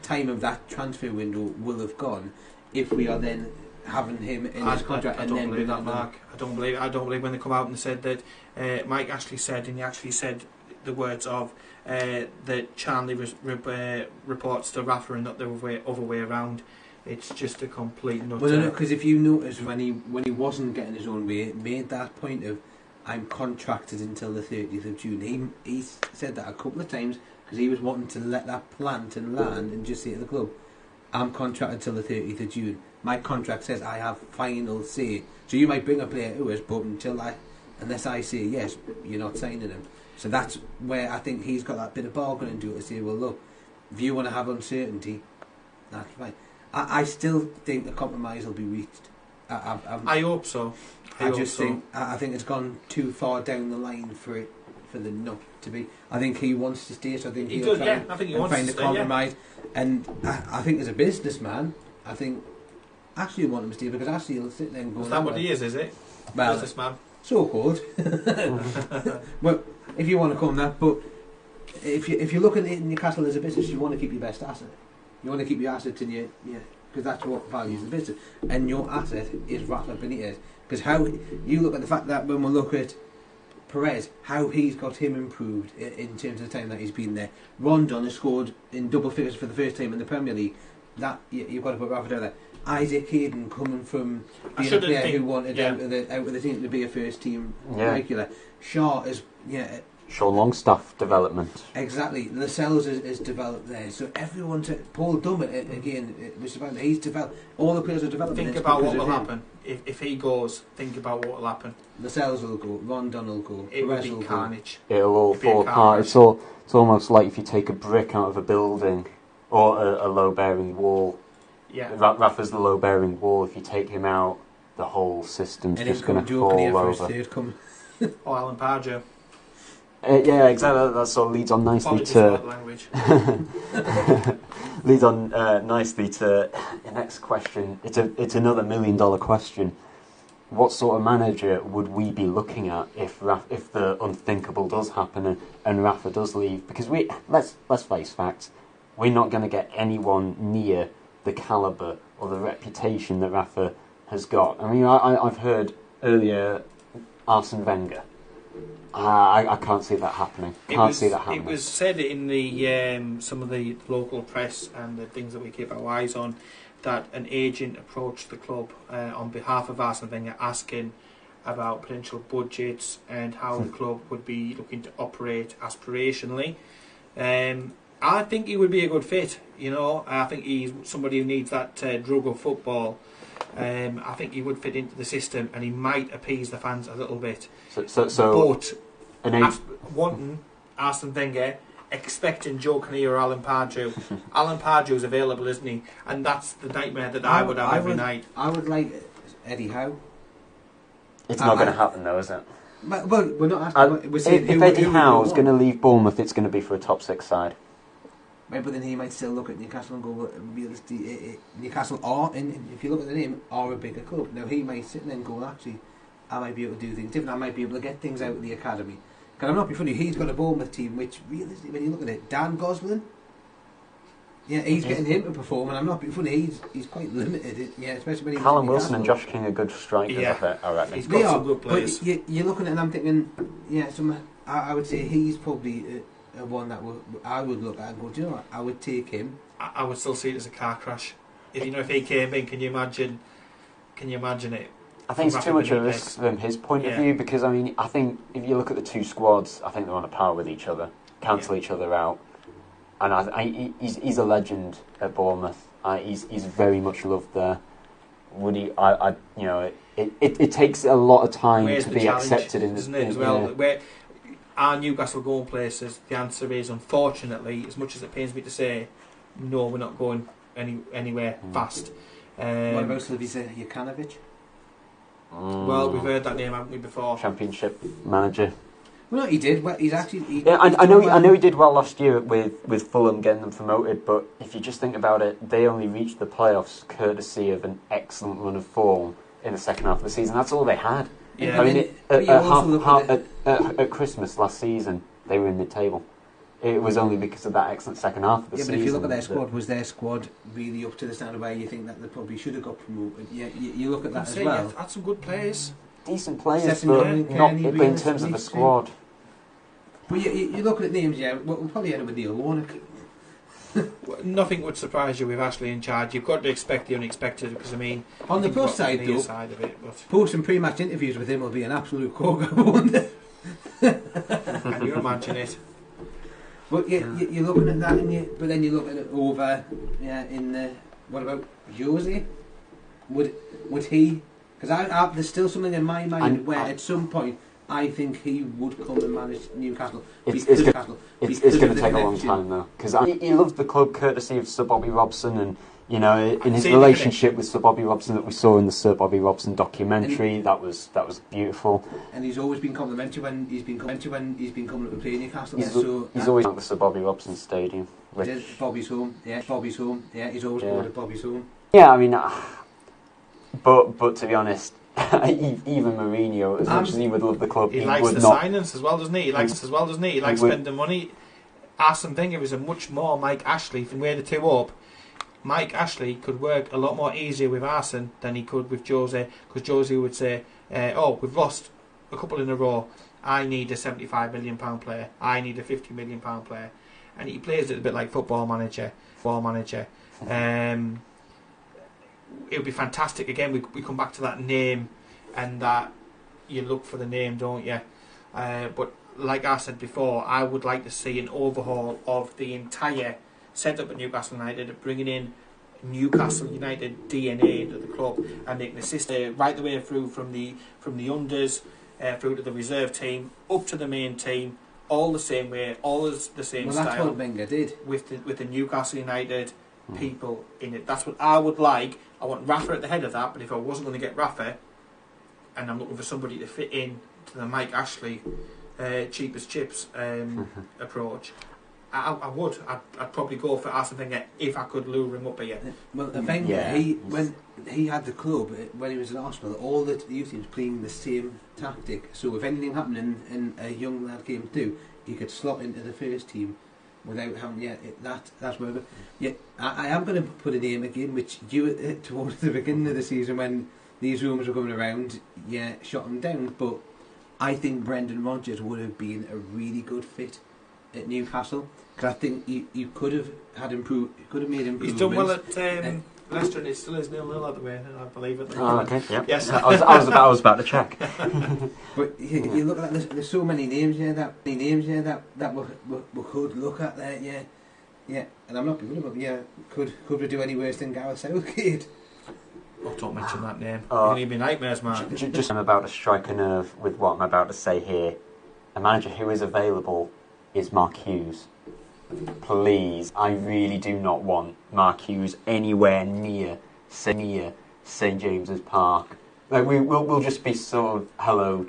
Speaker 3: time of that transfer window will have gone if we are then having him in his contract.
Speaker 4: I don't believe that, Mark. I don't believe when they come out and said that Mike actually said, and he actually said the words of that Charlie reports to Rafa and not the other way around. It's just a complete nutter.
Speaker 3: Well, no, because if you notice when he wasn't getting his own way, it made that point of, I'm contracted until the 30th of June. He said that a couple of times because he was wanting to let that plant and land and just say to the club, I'm contracted till the 30th of June. My contract says I have final say. So you might bring a player to us, but unless I say yes, you're not signing him. So that's where I think he's got that bit of bargaining to say, well, look, if you want to have uncertainty, that's fine. I still think the compromise will be reached.
Speaker 4: I hope so.
Speaker 3: I think it's gone too far down the line for the not to be. I think he wants to stay, so I think
Speaker 4: he
Speaker 3: he'll
Speaker 4: does. Yeah, I think he wants
Speaker 3: find
Speaker 4: to
Speaker 3: a
Speaker 4: stay,
Speaker 3: compromise. Yeah. And I think as a businessman, I think Ashley will want him to stay because Ashley will sit there and go.
Speaker 4: Is that what he is it?
Speaker 3: Well,
Speaker 4: businessman.
Speaker 3: So called. Well, if you want to call him that, but if you're looking at Newcastle as a business, you want to keep your best asset. You want to keep your asset in your because that's what values the business, and your asset is Rafa Benitez. Because how you look at the fact that when we look at Perez, how he's got him improved in terms of the time that he's been there. Rondon has scored in double figures for the first time in the Premier League. That you've got to put Rafa down there. Isaac Hayden coming from being a player who wanted out of the team to be a first team regular. Shaw is
Speaker 2: Shaw Longstaff development.
Speaker 3: Exactly. Lascelles is developed there. So everyone's Paul Dummett again. He's developed. All the players are developed.
Speaker 4: Think about what will happen if he goes. Think about what will happen.
Speaker 3: Lascelles will go. Rondon will go.
Speaker 4: It will be carnage.
Speaker 2: It'll all fall apart. It's almost like if you take a brick out of a building or a low-bearing wall.
Speaker 4: Yeah.
Speaker 2: Rafa's the low-bearing wall. If you take him out, the whole system's just going to fall over.
Speaker 4: Or Alan Pardew.
Speaker 2: Yeah, exactly. That sort of leads on nicely to the next question. It's another $1 million question. What sort of manager would we be looking at if the unthinkable does happen and Rafa does leave? Because let's face facts, we're not going to get anyone near the calibre or the reputation that Rafa has got. I mean, I've heard earlier Arsene Wenger. I can't see that happening. It
Speaker 4: was said in the some of the local press and the things that we keep our eyes on that an agent approached the club on behalf of Arsene Wenger asking about potential budgets and how the club would be looking to operate aspirationally. I think he would be a good fit. I think he's somebody who needs that drug of football. I think he would fit into the system and he might appease the fans a little bit. But wanting Arsene Wenger, expecting Joe Kinnear or Alan Pardew. Alan Pardew's available, isn't he? And that's the nightmare that I would have every night.
Speaker 3: I would like Eddie Howe.
Speaker 2: It's not going to happen though, is it?
Speaker 3: Well, we're not asking.
Speaker 2: If Eddie Howe's going to leave Bournemouth, it's going to be for a top 6 side.
Speaker 3: Right, but then he might still look at Newcastle and go, well, realistically, Newcastle are, if you look at the name, are a bigger club. Now he might sit there and go, actually, I might be able to do things different. I might be able to get things out of the academy. Because I'm not being funny, he's got a Bournemouth team which, realistically, when you look at it, Dan Gosling, he's getting him to perform, and I'm not being funny, he's quite limited. Especially when he's
Speaker 2: Callum Wilson and Josh King are good strikers. I reckon.
Speaker 4: He's got some good players.
Speaker 3: But you're looking at it and I'm thinking, I would say he's probably one that I would look at and go, do you know what, I would take him.
Speaker 4: I would still see it as a car crash. If he came in, can you imagine it?
Speaker 2: I think it's too much of a risk from his point of view because I think if you look at the two squads, I think they're on a par with each other, cancel each other out, and he's a legend at Bournemouth. He's very much loved there. Would he? It takes a lot of time to be accepted in this,
Speaker 4: isn't it as well? Where are Newcastle going places? The answer is, unfortunately, as much as it pains me to say, no, we're not going anywhere fast.
Speaker 3: What about Slavisa Jokanovic?
Speaker 4: Well, we've heard that name, haven't we, before?
Speaker 2: Championship manager.
Speaker 3: Well, no, he did. Well, he's actually.
Speaker 2: I know he did well last year with Fulham getting them promoted, but if you just think about it, they only reached the playoffs courtesy of an excellent run of form in the second half of the season. That's all they had.
Speaker 4: Yeah.
Speaker 2: I mean, at Christmas last season, they were in mid-table. It was only because of that excellent second half of the season.
Speaker 3: Yeah, but if you look at their squad, was their squad really up to the standard where you think that they probably should have got promoted? Yeah, you look at that as well.
Speaker 4: Had some good players.
Speaker 2: Decent players,
Speaker 3: Stephen
Speaker 2: but
Speaker 3: Young,
Speaker 2: not
Speaker 3: Kenny,
Speaker 2: in terms of the squad.
Speaker 3: But you look at names, yeah, we'll probably end up with Neil Warnock.
Speaker 4: Nothing would surprise you with Ashley in charge. You've got to expect the unexpected, because I mean,
Speaker 3: on the plus side though,
Speaker 4: side of it,
Speaker 3: post and pre-match interviews with him will be an absolute corker, won't it?
Speaker 4: Can you imagine it?
Speaker 3: But you're looking at that, but then you look at it over, in the, what about Jose? Would he? Because there's still something in my mind where at some point I think he would come and manage Newcastle.
Speaker 2: It's going to take a long time though, because he loved the club courtesy of Sir Bobby Robson, and you know, in his relationship with Sir Bobby Robson that we saw in the Sir Bobby Robson documentary, that was beautiful.
Speaker 3: And he's always been complimentary when he's been coming to play Newcastle.
Speaker 2: He's always at the Sir Bobby Robson Stadium.
Speaker 3: Bobby's home. Yeah, Bobby's home. Yeah, he's always called it Bobby's home.
Speaker 2: Yeah, I mean, but to be honest, even Mourinho, as much as he would love the club,
Speaker 4: he likes the signings as well, doesn't he? He likes spending money. Arsene Wenger is a much more Mike Ashley from where the two up. Mike Ashley could work a lot more easier with Arsene than he could with Jose, because Jose would say, we've lost a couple in a row, I need a £75 million player, I need a £50 million player, and he plays it a bit like football manager. It would be fantastic. Again, we come back to that name, and that you look for the name, don't you? But like I said before, I would like to see an overhaul of the entire setup at Newcastle United, bringing in Newcastle United DNA into the club, and making the system right the way through from the unders through to the reserve team, up to the main team, all the same way, all the same style.
Speaker 3: Well, that's what Wenger did
Speaker 4: with the Newcastle United people in it. That's what I would like. I want Rafa at the head of that, but if I wasn't going to get Rafa, and I'm looking for somebody to fit in to the Mike Ashley cheap as chips approach, I'd probably go for Arsene Wenger if I could lure him up here.
Speaker 3: Well, Wenger, when he had the club, when he was at Arsenal, all the youth teams playing the same tactic. So if anything happened and a young lad came through, he could slot into the first team without having that's where. Yeah, I am going to put a name again, which you towards the beginning of the season when these rumours were coming around, shot him down. But I think Brendan Rodgers would have been a really good fit at Newcastle, because I think you could have made improvements.
Speaker 4: He's done well at Leicester, and it still is 0-0 at the way, I believe it.
Speaker 2: Oh, okay, yeah.
Speaker 4: Yes,
Speaker 2: I was about to check.
Speaker 3: But you look at that. There's so many names that we could look at there. Yeah. And I'm not giving up. Yeah, could we do any worse than Gareth Southgate?
Speaker 4: Oh, don't mention that name. It's going to be nightmares, man.
Speaker 2: Just I'm about to strike a nerve with what I'm about to say here. A manager who is available is Mark Hughes. Please, I really do not want Mark Hughes anywhere near St James's Park. Like we'll just be sort of hello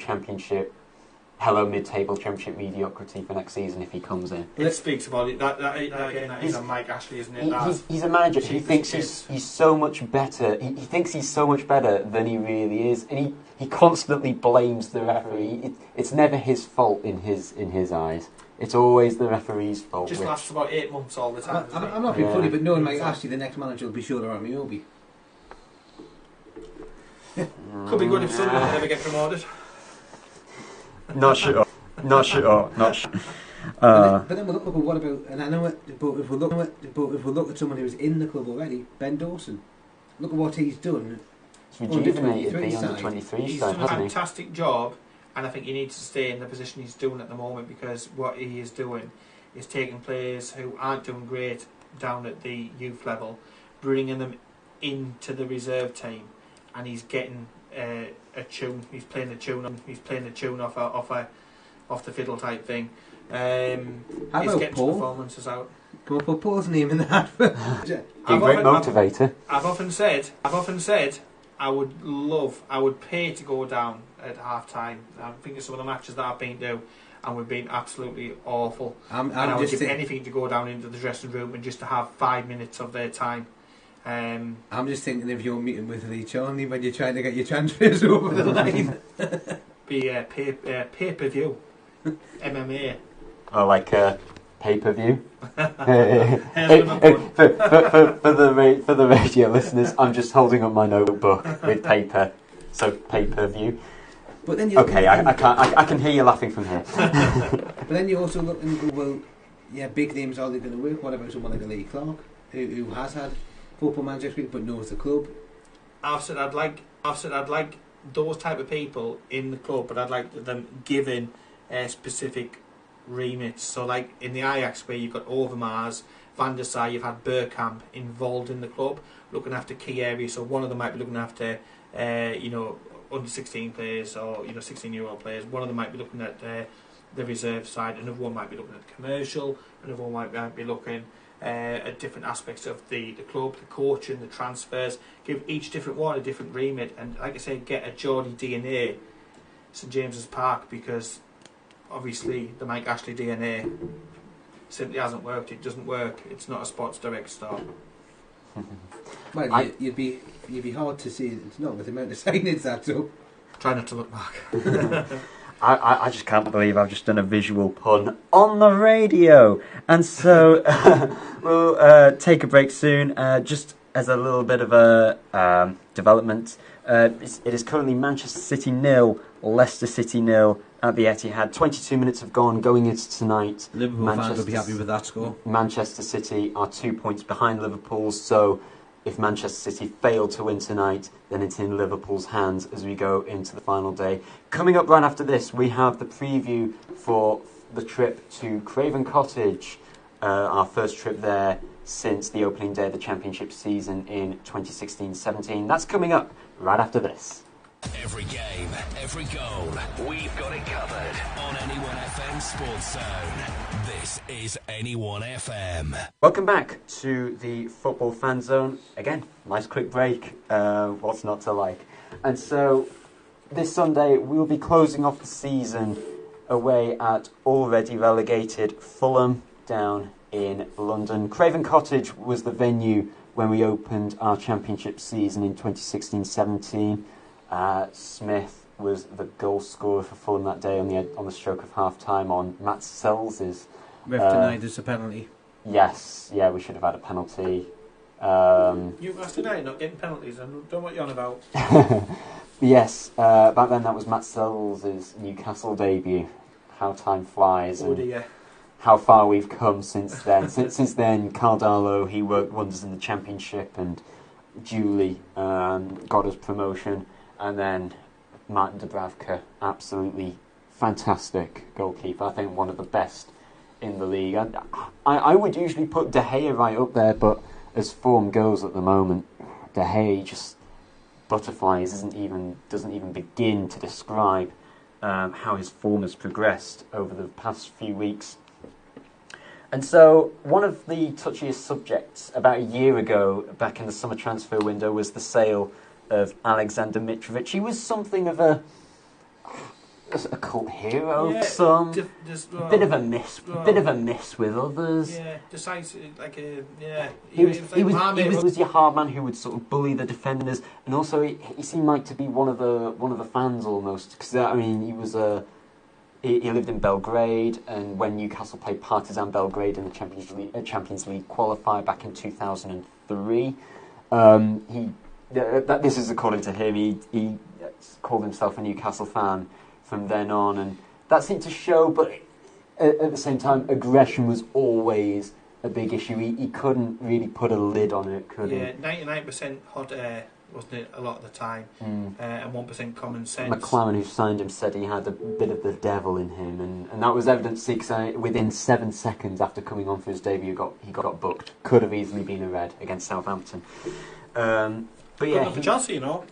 Speaker 2: mid-table championship mediocrity for next season if he comes in.
Speaker 4: It speaks about it. That is a Mike Ashley, isn't it?
Speaker 2: He's a manager who thinks he's so much better. He thinks he's so much better than he really is, and he constantly blames the referee. It's never his fault in his eyes. It's always the referee's fault.
Speaker 4: Just lasts about 8 months all the time.
Speaker 3: I'm not being funny, but knowing Mike Ashley, the next manager will be Shola Ramiobi.
Speaker 4: Could be good if Sunderland ever get promoted.
Speaker 2: Not sure.
Speaker 3: But then we'll look at what about, and I know it, but if we look at someone who's in the club already, Ben Dawson. Look at what he's done.
Speaker 2: He's rejuvenated the under-23 side,
Speaker 4: he's done a fantastic job, and I think he needs to stay in the position he's doing at the moment, because what he is doing is taking players who aren't doing great down at the youth level, bringing them into the reserve team, and he's getting a tune. He's playing a tune off off the fiddle type thing.
Speaker 3: How
Speaker 4: He's
Speaker 3: about
Speaker 4: getting
Speaker 3: Paul?
Speaker 4: performances out.
Speaker 3: Can we put Paul's name in that?
Speaker 2: Be a great motivator.
Speaker 4: I've often said I would pay to go down at half time. I think of some of the matches that I've been to, and we've been absolutely awful.
Speaker 3: I'm
Speaker 4: and I would
Speaker 3: just
Speaker 4: give anything to go down into the dressing room and just to have 5 minutes of their time.
Speaker 3: I'm just thinking of your meeting with Lee Charnley when you're trying to get your transfers over the line.
Speaker 4: Be pay-per-view. MMA.
Speaker 2: Or like pay-per-view. For the radio listeners, I'm just holding up my notebook with paper. So pay-per-view.
Speaker 3: But then
Speaker 2: I can hear you laughing from here.
Speaker 3: But then you also look and go, well, yeah, big names, are they going to work? What about someone like a Lee Clark, who has had football manager experience but knows the club?
Speaker 4: I've said I'd like those type of people in the club, but I'd like them given specific remits. So like in the Ajax, where you've got Overmars, Van der Sar, you've had Bergkamp involved in the club, looking after key areas. So one of them might be looking after, under 16 players or 16-year-old players. One of them might be looking at the reserve side. Another one might be looking at commercial. Another one might be looking at different aspects of the club, the coaching, the transfers. Give each different one a different remit, and like I say, get a Geordie DNA, St James's Park, because obviously the Mike Ashley DNA simply hasn't worked. It doesn't work. It's not a Sports Direct store.
Speaker 3: Well, you'd be hard to see. It's not with the amount of signings that's up.
Speaker 4: Try not to look back.
Speaker 2: I just can't believe I've just done a visual pun on the radio. And so we'll take a break soon. Just as a little bit of a development, it is currently Manchester City 0, Leicester City 0 at the Etihad. 22 minutes have gone going into tonight.
Speaker 3: Liverpool fans will be happy with that score.
Speaker 2: Manchester City are 2 points behind Liverpool, so if Manchester City fail to win tonight, then it's in Liverpool's hands as we go into the final day. Coming up right after this, we have the preview for the trip to Craven Cottage, our first trip there since the opening day of the Championship season in 2016-17. That's coming up right after this.
Speaker 5: Every game, every goal, we've got it covered on NE1 FM Sports Zone. This is NE1 FM.
Speaker 2: Welcome back to the Football Fan Zone. Again, nice quick break. What's not to like? And so, this Sunday we'll be closing off the season away at already relegated Fulham down in London. Craven Cottage was the venue when we opened our Championship season in 2016-17. Smith was the goal scorer for Fulham that day on the stroke of half time on Matt Sells's.
Speaker 3: Ref denied us a penalty.
Speaker 2: Yes, yeah, we should have had a penalty.
Speaker 4: Newcastle United not getting penalties, I don't know what you're on about.
Speaker 2: Yes, back then that was Matt Sells's Newcastle debut. How time flies.
Speaker 4: Oh dear.
Speaker 2: How far we've come since then. since then, Cardallo, he worked wonders in the Championship and duly got us promotion. And then Martin Dubravka, absolutely fantastic goalkeeper. I think one of the best in the league. I would usually put De Gea right up there, but as form goes at the moment, De Gea just butterflies doesn't even begin to describe how his form has progressed over the past few weeks. And so one of the touchiest subjects about a year ago, back in the summer transfer window, was the sale of Alexander Mitrovic. He was something of a cult hero,
Speaker 4: yeah,
Speaker 2: some bit of a miss with others.
Speaker 4: Yeah, decisive, like a yeah.
Speaker 2: He was your hard man who would sort of bully the defenders, and also he seemed like to be one of the fans almost. Because I mean, he lived in Belgrade, and when Newcastle played Partizan Belgrade in the Champions League qualifier back in 2003, this is according to him. He called himself a Newcastle fan from then on, and that seemed to show. But at the same time, aggression was always a big issue. He couldn't really put a lid on it, could he?
Speaker 4: Yeah, 99% hot air, wasn't it, a lot of the time, and 1% common sense.
Speaker 2: McLaren, who signed him, said he had a bit of the devil in him, and that was evident because within 7 seconds after coming on for his debut, he got booked. Could have easily been a red against Southampton. But yeah,
Speaker 4: for Chelsea, you know.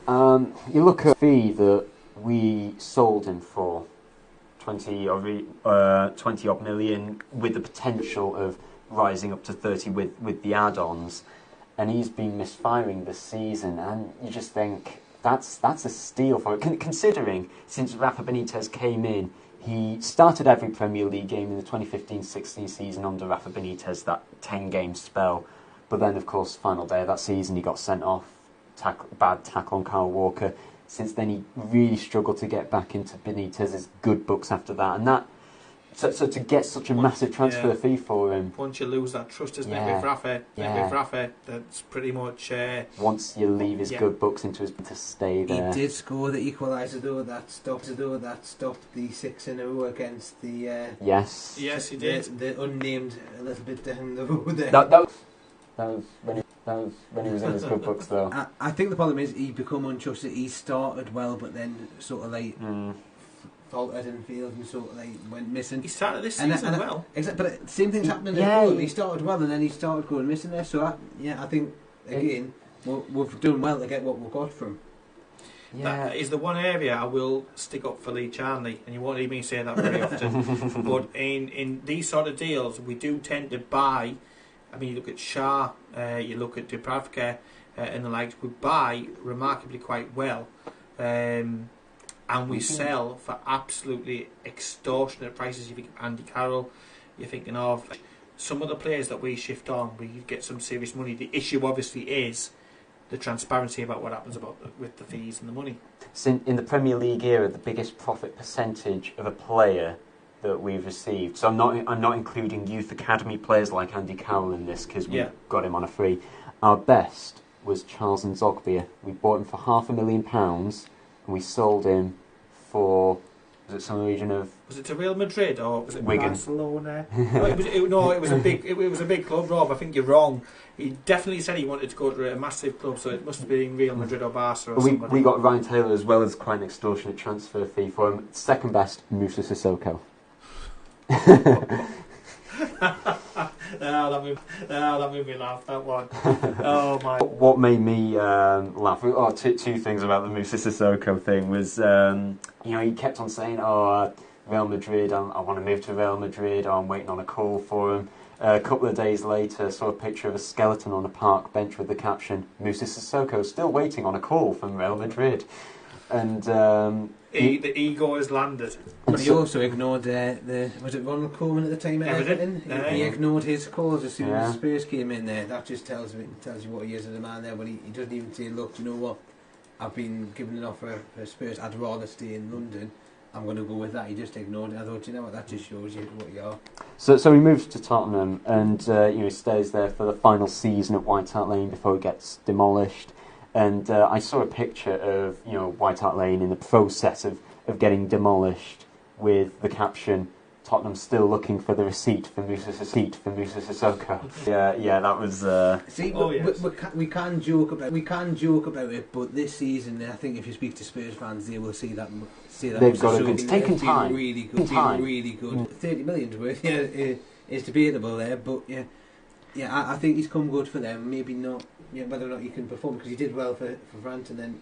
Speaker 2: You look at the fee that we sold him for 20 odd million, with the potential of rising up to 30 with the add-ons, and he's been misfiring this season, and you just think that's a steal for it. Considering since Rafa Benitez came in, he started every Premier League game in the 2015-16 season under Rafa Benitez, that 10-game spell, but then of course final day of that season he got sent off, bad tackle on Kyle Walker. Since then, he really struggled to get back into Benitez's good books after that, and so to get such a massive transfer fee for him.
Speaker 4: Once you lose that trust, isn't it, with Rafa, that's pretty much.
Speaker 2: Once you leave his good books into his to stay there.
Speaker 3: He did score the equaliser though. That stopped the 6 in a row against the.
Speaker 2: Yes,
Speaker 4: he did.
Speaker 3: The unnamed a little bit down the road there.
Speaker 2: That was when he was in his good books, though.
Speaker 3: I think the problem is he become untrusted. He started well, but then sort of like faltered in field and sort of like went missing.
Speaker 4: He started this season well.
Speaker 3: Exactly, but the same thing's happening at Fulham. He started well and then he started going missing there. So I think again we've done well to get what we've got from.
Speaker 4: Yeah. That is the one area I will stick up for Lee Charnley, and you won't hear me say that very often. But in these sort of deals, we do tend to buy. I mean, you look at Shah, you look at Dubravka and the likes, we buy remarkably quite well, and we sell for absolutely extortionate prices. You think of Andy Carroll, you're thinking of some of the players that we shift on, we get some serious money. The issue obviously is the transparency about what happens with the fees and the money.
Speaker 2: So in the Premier League era, the biggest profit percentage of a player that we've received. So I'm not including youth academy players like Andy Carroll in this, because we got him on a free. Our best was Charles Nzogbia. We bought him for £500,000 and we sold him for, was it some region of?
Speaker 4: Was it to Real Madrid or was it
Speaker 2: Wigan?
Speaker 4: Barcelona? It was a big club, Rob. I think you're wrong. He definitely said he wanted to go to a massive club, so it must have been Real Madrid or Barca or somebody.
Speaker 2: We got Ryan Taylor as well as quite an extortionate transfer fee for him. Second best, Moussa Sissoko.
Speaker 4: That made me laugh, that one. Oh my.
Speaker 2: What made me laugh? Two things about the Moussa Sissoko thing was, he kept on saying, Real Madrid, I want to move to Real Madrid, I'm waiting on a call for him. A couple of days later, saw a picture of a skeleton on a park bench with the caption, Moussa Sissoko still waiting on a call from Real Madrid. And
Speaker 4: the ego has landed.
Speaker 3: But he also ignored was it Ronald Koeman at the time at Everton? He ignored his calls as soon as Spurs came in there. That just tells you what he is as a man there. But he doesn't even say, look, you know what, I've been given an offer for Spurs, I'd rather stay in London, I'm going to go with that. He just ignored it. I thought, you know what, that just shows you what you are. So
Speaker 2: he moves to Tottenham and he stays there for the final season at White Hart Lane before it gets demolished. And I saw a picture of White Hart Lane in the process of getting demolished, with the caption, Tottenham still looking for the receipt for Moussa Sissoko. Yeah, that was.
Speaker 3: We can joke about it, but this season, I think if you speak to Spurs fans, they will see that.
Speaker 2: They've got it's taken time.
Speaker 3: Really good. 30 million's worth, is debatable there, but I think he's come good for them. Maybe not. Whether or not he can perform, because he did well for France and then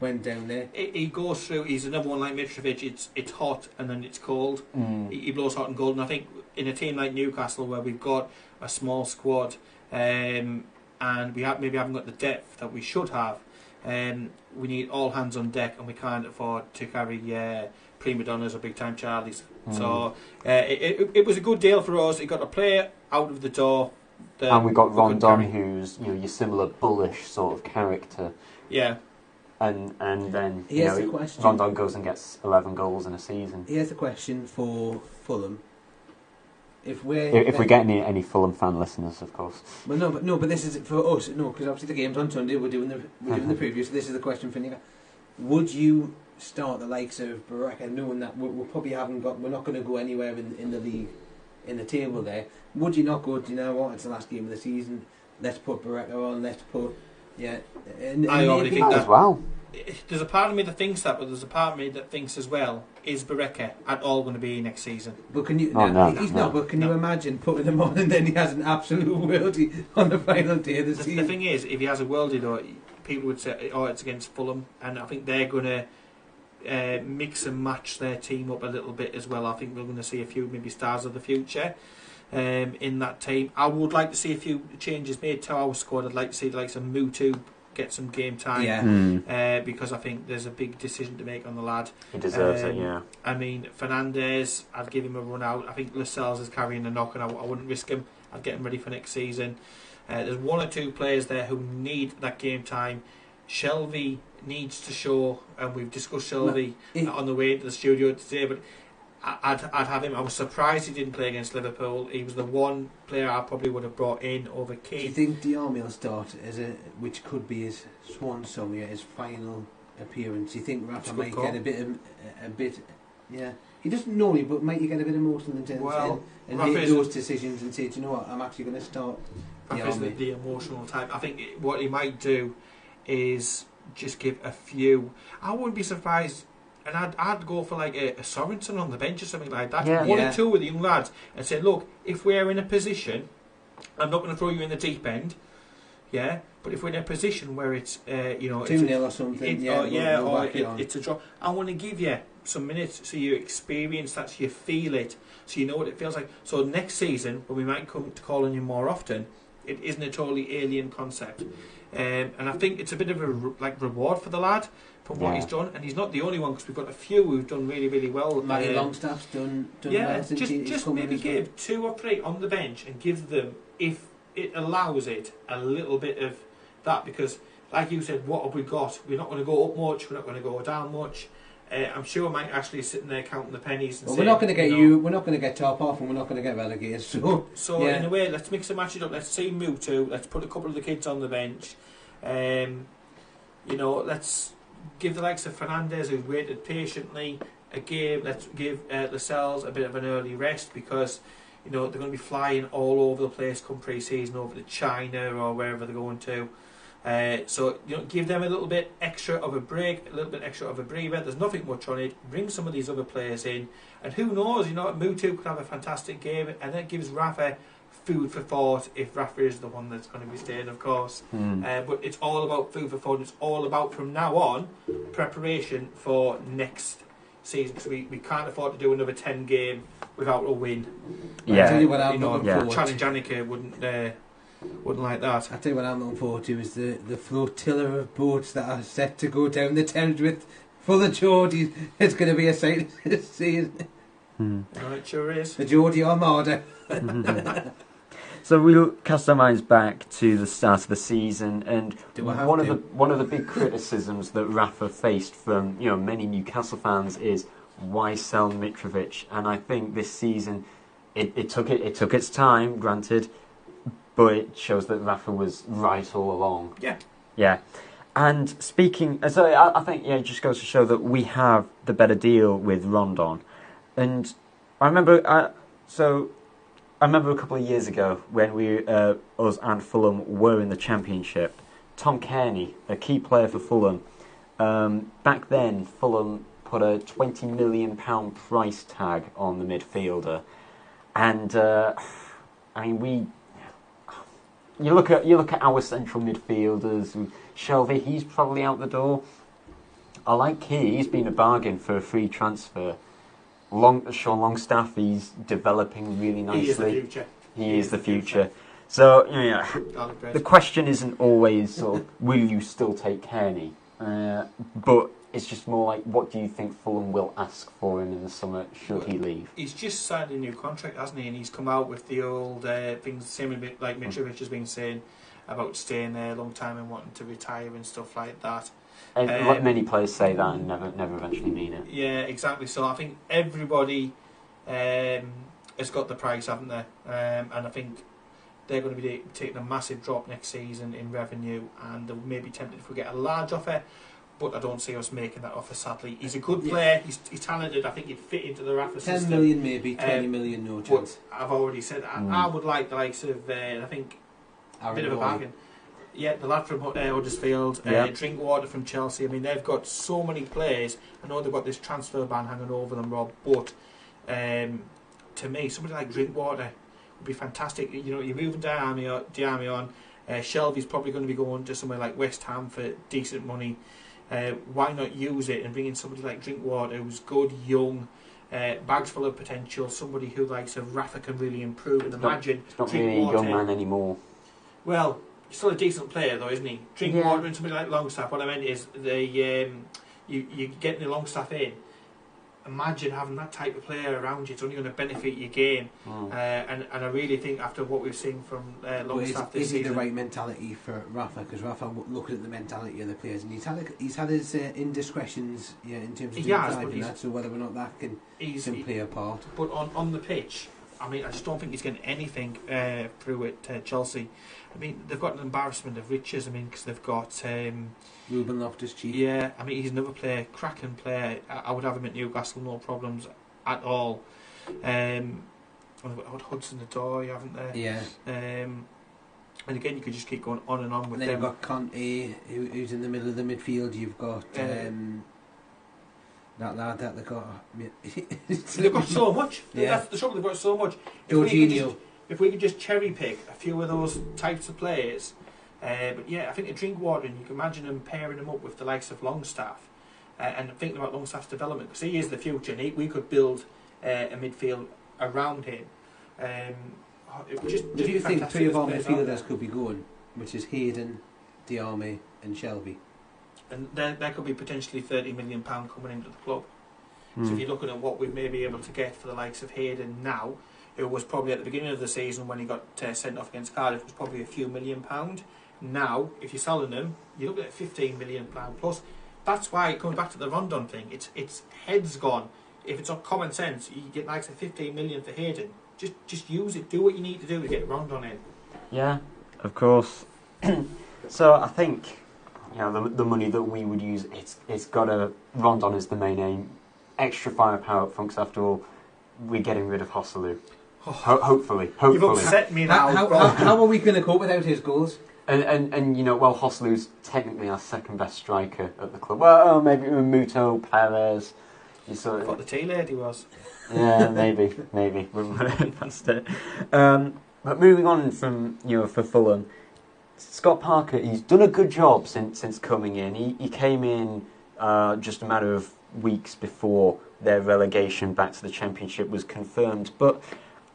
Speaker 3: went down there.
Speaker 4: He goes through. He's another one like Mitrovic. It's hot and then it's cold. He blows hot and cold. And I think in a team like Newcastle, where we've got a small squad and we maybe haven't got the depth that we should have, we need all hands on deck, and we can't afford to carry prima donnas or big time Charlies. So it was a good deal for us. It got a player out of the door.
Speaker 2: And we got Rondon, who's your similar bullish sort of character.
Speaker 4: Yeah.
Speaker 2: And then Rondon goes and gets 11 goals in a season.
Speaker 3: Here's the question for Fulham. If we
Speaker 2: get any Fulham fan listeners, of course.
Speaker 3: Well, but this is for us. No, because obviously the game's on Sunday. We're doing the preview. So this is the question for Nick. Would you start the likes of Baraka, knowing that we probably haven't got? We're not going to go anywhere in the league. In the table there, would you not go, do you know what, it's the last game of the season, let's put Baraka on, let's put
Speaker 4: I already think that as well. There's a part of me that thinks that, but there's a part of me that thinks as well, is Baraka at all going to be next season?
Speaker 3: But can you he's not, but can you imagine putting him on and then he has an absolute worldie on the final day of the season?
Speaker 4: The thing is, if he has a worldie though, people would say, it's against Fulham, and I think they're going to mix and match their team up a little bit as well. I think we're going to see a few maybe stars of the future in that team. I would like to see a few changes made to our squad. I'd like to see the likes of Mutu get some game time, because I think there's a big decision to make on the lad.
Speaker 2: He deserves it, yeah.
Speaker 4: I mean, Fernandez, I'd give him a run out. I think Lascelles is carrying a knock, and I wouldn't risk him. I'd get him ready for next season. There's one or two players there who need that game time. Shelvey needs to show, and we've discussed Shelvey on the way into the studio today, but I'd have him. I was surprised he didn't play against Liverpool. He was the one player I probably would have brought in over Keith.
Speaker 3: Do you think Diarmi will start which could be his swan song, his final appearance? Do you think Rafa might get a bit? Yeah, he doesn't know me, but might you get a bit emotional and make those decisions and say, do you know what, I'm actually going to start.
Speaker 4: Rafa's the emotional type. I think what he might do is just give a few. I wouldn't be surprised. And I'd go for like a Sorensen on the bench or something like that. One or two with the young lads and say, look, if we're in a position, I'm not going to throw you in the deep end, but if we're in a position where it's
Speaker 3: 2-0 or something,
Speaker 4: it's a draw, I want to give you some minutes so you experience that, so you feel it, so you know what it feels like. So next season, when we might come to call on you more often, it isn't a totally alien concept. And I think it's a bit of a reward for the lad for what he's done, and he's not the only one, because we've got a few who've done really, really well.
Speaker 3: Matty Longstaff's done well since
Speaker 4: just maybe give 2 or 3 on the bench and give them, if it allows it, a little bit of that, because like you said, what have we got? We're not going to go up much, we're not going to go down much. I'm sure Mike Ashley's sitting there counting the pennies and saying,
Speaker 3: we're not going to get we're not going to get top off, and we're not going to get relegated. So
Speaker 4: in a way, let's mix and match it up. Let's see Mutu, let's put a couple of the kids on the bench. Let's give the likes of Fernandez, who's waited patiently, a game. Let's give Lascelles a bit of an early rest, because they're going to be flying all over the place come pre-season, over to China or wherever they're going to. So give them a little bit extra of a break, a little bit extra of a breather. There's nothing much on it. Bring some of these other players in, and who knows? Mutu could have a fantastic game, and that gives Rafa food for thought, if Rafa is the one that's going to be staying, of course. But it's all about food for thought. It's all about, from now on, preparation for next season, because we can't afford to do another 10 game without a win.
Speaker 3: I'll tell you what I'm looking forward to.
Speaker 4: Challenge Annika wouldn't like that.
Speaker 3: I'll tell you what I'm looking forward to is the flotilla of boats that are set to go down the Thames with full of Geordies. It's going to be a sight to see, isn't it?
Speaker 4: It sure is.
Speaker 3: The Geordie Armada.
Speaker 2: So we'll cast our minds back to the start of the season, and one of the big criticisms that Rafa faced from many Newcastle fans is, why sell Mitrovic? And I think this season it took its time, granted, but it shows that Rafa was right all along. Yeah. And speaking, so I think it just goes to show that we have the better deal with Rondon. And I remember a couple of years ago when us and Fulham were in the Championship. Tom Kearney, a key player for Fulham, back then Fulham put a £20 million price tag on the midfielder, and you look at our central midfielders. Shelvey, he's probably out the door. I like he's been a bargain for a free transfer. Sean Longstaff, he's developing really nicely. He is the future. So the question isn't always sort of, will you still take Kearney? But it's just more like, what do you think Fulham will ask for him in the summer should he leave? He's
Speaker 4: just signed a new contract, hasn't he? And he's come out with the old things, same a bit like Mitrovic has been saying about staying there a long time and wanting to retire and stuff like that.
Speaker 2: Like many players say that and never eventually mean it.
Speaker 4: Yeah, exactly. So I think everybody has got the price, haven't they? And I think they're going to be taking a massive drop next season in revenue, and they may be tempted if we get a large offer, but I don't see us making that offer, sadly. He's a good player, he's talented, I think he'd fit into the Rafa system.
Speaker 3: 10 million maybe, 20 million no chance.
Speaker 4: I've already said I would like the likes of, I think, a bit of a bargain. Yeah, the lad from Huddersfield, Drinkwater from Chelsea. I mean, they've got so many players. I know they've got this transfer ban hanging over them, Rob, but to me, somebody like Drinkwater would be fantastic. You're moving Diarmi on. Shelvey's probably going to be going to somewhere like West Ham for decent money. Why not use it and bring in somebody like Drinkwater, who's good, young, bags full of potential, somebody who likes a Rafa can really improve, and imagine
Speaker 2: It's not really a young man anymore.
Speaker 4: Well, he's still a decent player though, isn't he? Drinkwater and somebody like Longstaff, what I meant is you getting the Longstaff in, imagine having that type of player around you. It's only going to benefit your game. And I really think after what we've seen from Longstaff this season,
Speaker 3: is it the right mentality for Rafa? Because Rafa looking at the mentality of the players, and he's had his indiscretions, in terms of driving that. So whether or not that can play a part.
Speaker 4: But on the pitch, I mean, I just don't think he's getting anything through at Chelsea. I mean, they've got an embarrassment of riches. I mean, because they've got
Speaker 3: Ruben Loftus-Cheek.
Speaker 4: Yeah, I mean, he's another player, cracking player. I would have him at Newcastle, no problems at all. Hudson-Odoi, haven't they?
Speaker 3: Yeah.
Speaker 4: And again, you could just keep going on and on with
Speaker 3: and then
Speaker 4: them.
Speaker 3: You've got Conte, who's in the middle of the midfield. You've got that lad that they've got.
Speaker 4: They've got so much.
Speaker 3: Yeah.
Speaker 4: That's the trouble. They've got so much.
Speaker 3: Jorginho.
Speaker 4: If we could just cherry pick a few of those types of players, but yeah, I think a Drinkwater, and you can imagine them pairing him up with the likes of Longstaff, and thinking about Longstaff's development, because he is the future, and we could build a midfield around him.
Speaker 3: Do you think three of our midfielders could be going, which is Hayden, Diarme, and Shelby?
Speaker 4: And there could be potentially £30 million coming into the club. So if you're looking at what we may be able to get for the likes of Hayden now, who was probably at the beginning of the season when he got sent off against Cardiff, was probably a few £1 million. Now, if you're selling them, you're looking at £15 million plus. That's why, coming back to the Rondon thing, it's heads gone. If it's on common sense, you get like 15 million for Hayden. Just use it. Do what you need to do to get Rondon in.
Speaker 2: Yeah, of course. So I think the money that we would use, it's got to Rondon is the main aim. Extra firepower up front, because after all, we're getting rid of Hosselu. Hopefully.
Speaker 4: You've upset me now.
Speaker 3: How are we going to cope without his goals?
Speaker 2: And Hosselu's technically our second best striker at the club. Well, maybe Muto, Perez.
Speaker 4: I thought the tea lady was.
Speaker 2: Yeah, maybe. That's it. But moving on from for Fulham, Scott Parker, he's done a good job since coming in. He came in just a matter of weeks before their relegation back to the Championship was confirmed. But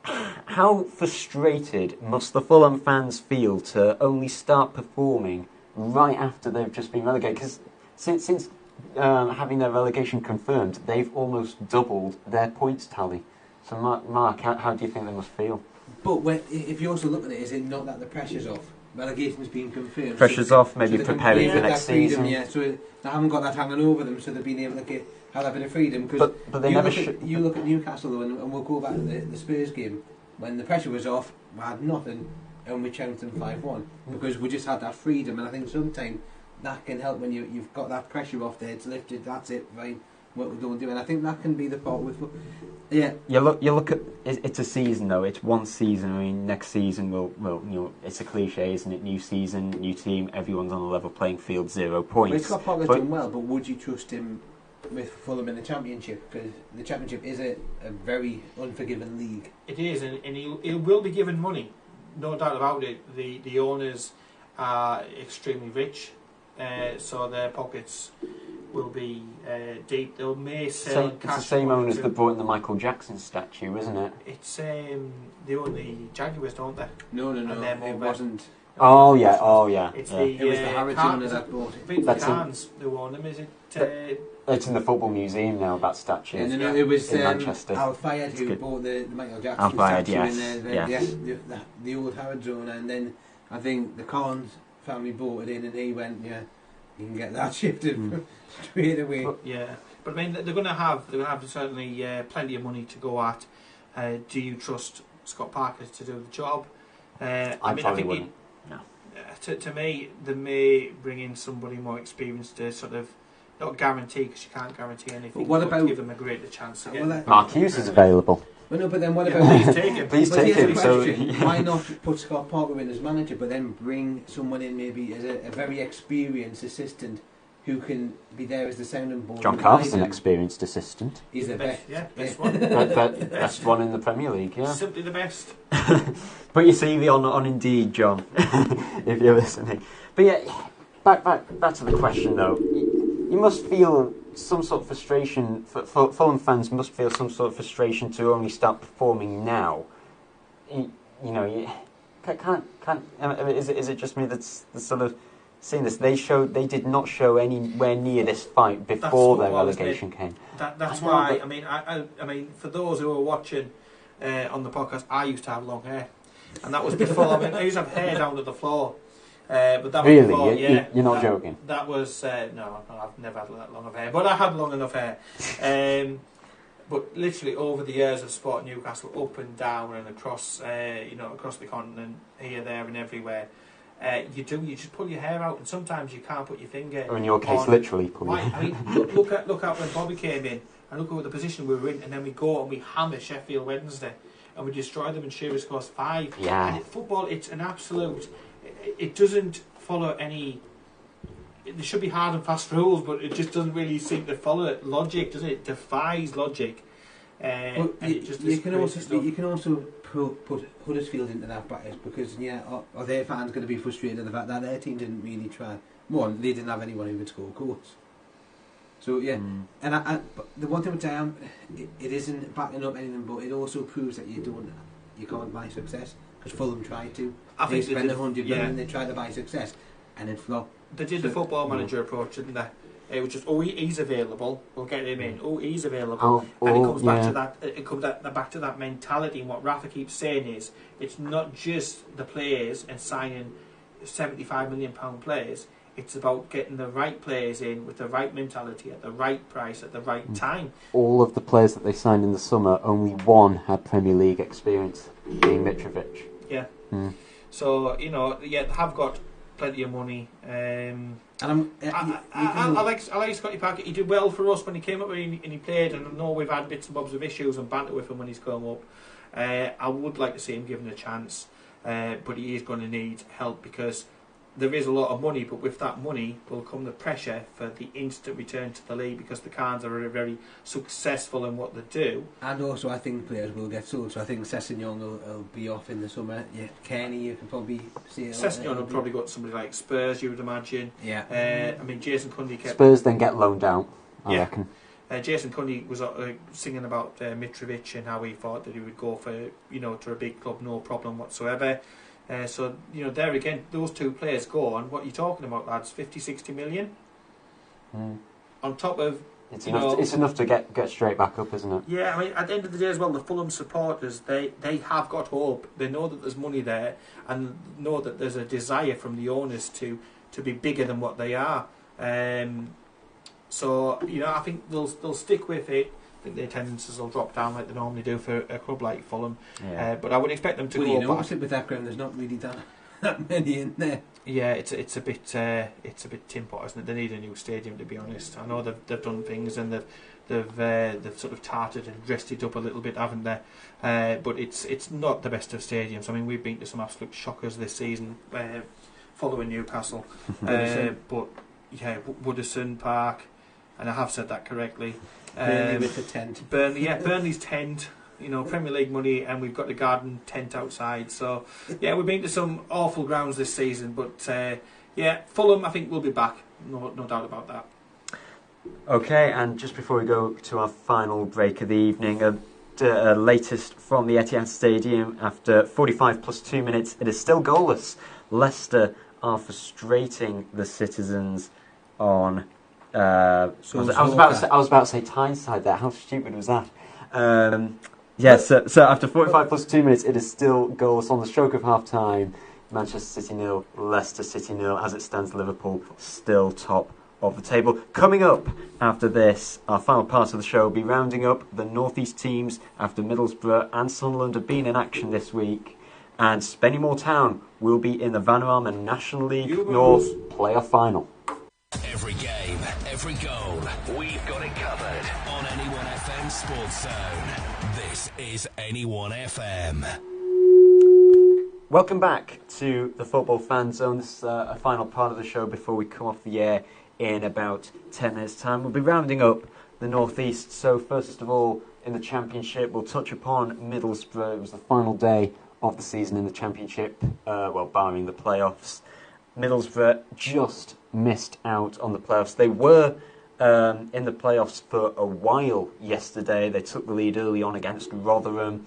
Speaker 2: how frustrated must the Fulham fans feel to only start performing right after they've just been relegated? Because since having their relegation confirmed, they've almost doubled their points tally. So Mark, how do you think they must feel?
Speaker 3: But if you also look at it, is it not that the pressure's off? Relegation's been confirmed.
Speaker 2: Pressure's off, maybe preparing for next season.
Speaker 3: Yeah, so they haven't got that hanging over them, so they've been able to have a bit of freedom.
Speaker 2: But they never
Speaker 3: you look at Newcastle though, and we'll go back to the Spurs game. When the pressure was off, we had nothing, and we challenged them 5-1 because we just had that freedom. And I think sometimes that can help when you've got that pressure off there. It's lifted. That's it. Right, what we don't do, and I think that can be the part with. Yeah.
Speaker 2: You look at it's a season though. It's one season. I mean, next season will it's a cliche, isn't it? New season, new team. Everyone's on a level playing field. 0 points.
Speaker 3: Well, Scott Parker's doing well, but would you trust him with Fulham in the Championship? Because the Championship is a very unforgiving league.
Speaker 4: It is, and he will be given money, no doubt about it. The owners are extremely rich, so their pockets will be deep. They may sell cash.
Speaker 2: It's the same owners that brought in the Michael Jackson statue, isn't it?
Speaker 4: It's they own the Jaguars, don't they?
Speaker 3: No, it wasn't.
Speaker 2: Oh yeah.
Speaker 4: It's
Speaker 3: it was the Harrods owners that bought it.
Speaker 4: I think the Cans who own them. Is it?
Speaker 2: It's in the football museum now, that statue.
Speaker 3: Yeah, no, it was
Speaker 2: in Manchester.
Speaker 3: Al Fayed who bought the Michael Jackson statue in the old Harrods owner, and then I think the Collins family bought it in, and he went, you can get that shifted straight away.
Speaker 4: But I mean, they're going to have certainly plenty of money to go at. Do you trust Scott Parker to do the job?
Speaker 2: I probably wouldn't. No.
Speaker 4: To me, they may bring in somebody more experienced to sort of not guarantee, because you can't guarantee anything.
Speaker 3: But what about
Speaker 4: give them a greater chance again?
Speaker 2: Mark Hughes is available.
Speaker 3: Well, no, but then what about
Speaker 2: Please take him.
Speaker 3: Why not put Scott Parker in as manager, but then bring someone in maybe as a very experienced assistant who can be there as the sounding board?
Speaker 2: John Carver's an experieust assistant.
Speaker 3: He's the best.
Speaker 4: Yeah, best one.
Speaker 2: Best one in the Premier League. Yeah,
Speaker 4: simply the best.
Speaker 2: Put your CV on Indeed, John, if you're listening. But yeah, back to the question though. you must feel some sort of frustration. Fulham fans must feel some sort of frustration to only start performing now. You can't. Is it just me that's sort of seeing this? They did not show anywhere near this fight before their relegation came.
Speaker 4: That's why. I mean, for those who are watching on the podcast, I used to have long hair, and that was before. I used to have hair down to the floor. But that
Speaker 2: really,
Speaker 4: was before,
Speaker 2: you're not joking.
Speaker 4: That was no, I've never had that long of hair, but I had long enough hair. But literally over the years of sport Newcastle, up and down and across, across the continent, here, there, and everywhere, you just pull your hair out, and sometimes you can't put your finger.
Speaker 2: Or in your case, literally pull your
Speaker 4: hair. I mean, look at when Bobby came in, and look at the position we were in, and then we go and we hammer Sheffield Wednesday, and we destroy them in Shearer's Cross 5.
Speaker 2: Yeah.
Speaker 4: And football, it's an absolute. It doesn't follow any. There should be hard and fast rules, but it just doesn't really seem to follow logic, does it? It defies logic.
Speaker 3: Well, you can also put Huddersfield into that bracket because are their fans going to be frustrated at the fact that their team didn't really try? One, they didn't have anyone who would score goals. So and but the one thing with Diane, it isn't backing up anything, but it also proves that you can't buy success. Because Fulham tried to. They spent 100 million, they tried to buy success, and it flopped.
Speaker 4: They did the football manager approach, didn't they? It was just, he's available, we'll get him in. He's available, and it comes back to that. It comes back to that mentality. And what Rafa keeps saying is, it's not just the players and signing £75 million players. It's about getting the right players in with the right mentality at the right price at the right time.
Speaker 2: All of the players that they signed in the summer, only one had Premier League experience, being Mitrovic.
Speaker 4: Yeah. So they have got plenty of money. And I like Scotty Parker. He did well for us when he came up and he played. And I know we've had bits and bobs of issues and banter with him when he's come up. I would like to see him given a chance, but he is going to need help because there is a lot of money, but with that money will come the pressure for the instant return to the league because the Cans are very, very successful in what they do.
Speaker 3: And also I think players will get sold, so I think Sung-Yueng will be off in the summer. Yeah, Kenny, you can probably see it.
Speaker 4: Sung-Yueng will probably go to somebody like Spurs, you would imagine.
Speaker 3: Yeah.
Speaker 4: I mean, Jason Cundy kept...
Speaker 2: Spurs then get loaned out, I reckon.
Speaker 4: Jason Cundy was singing about Mitrovic and how he thought that he would go for, to a big club, no problem whatsoever. So, there again, those two players go on. What are you talking about, lads? 50, 60 million? On top of...
Speaker 2: It's enough to get straight back up, isn't it?
Speaker 4: Yeah, I mean, at the end of the day as well, the Fulham supporters, they have got hope. They know that there's money there and know that there's a desire from the owners to be bigger than what they are. So, I think they'll stick with it. I think the attendances will drop down like they normally do for a club like Fulham. But I would expect them to go back.
Speaker 3: With that ground, there's not really that many in there.
Speaker 4: Yeah, it's a bit tin pot, isn't it? They need a new stadium, to be honest. I know they've done things and they've sort of tarted and dressed it up a little bit, haven't they? But it's not the best of stadiums. I mean, we've been to some absolute shockers this season, following Newcastle. But yeah, Woodison Park, and I have said that correctly.
Speaker 3: Burnley with the tent.
Speaker 4: Burnley's tent. Premier League money, and we've got the garden tent outside. So, yeah, we've been to some awful grounds this season. But, Fulham, I think, will be back. No doubt about that.
Speaker 2: Okay, and just before we go to our final break of the evening, latest from the Etihad Stadium. After 45 plus 2 minutes, it is still goalless. Leicester are frustrating the citizens on... I was about to say Tyneside there. How stupid was that? So after 45 plus 2 minutes, it is still goalless on the stroke of half time. Manchester City 0, Leicester City 0. As it stands, Liverpool still top of the table. Coming up after this, our final part of the show will be rounding up the North East teams after Middlesbrough and Sunderland have been in action this week. And Spennymoor Town will be in the Vanarama National League North playoff final.
Speaker 5: Every game, every goal, we've got it covered on NE1 FM Sports Zone. This is NE1 FM.
Speaker 2: Welcome back to the Football Fan Zone. This is a final part of the show before we come off the air in about 10 minutes' time. We'll be rounding up the North East. So first of all, in the Championship, we'll touch upon Middlesbrough. It was the final day of the season in the Championship, barring the playoffs. Middlesbrough just missed out on the playoffs. They were in the playoffs for a while yesterday. They took the lead early on against Rotherham,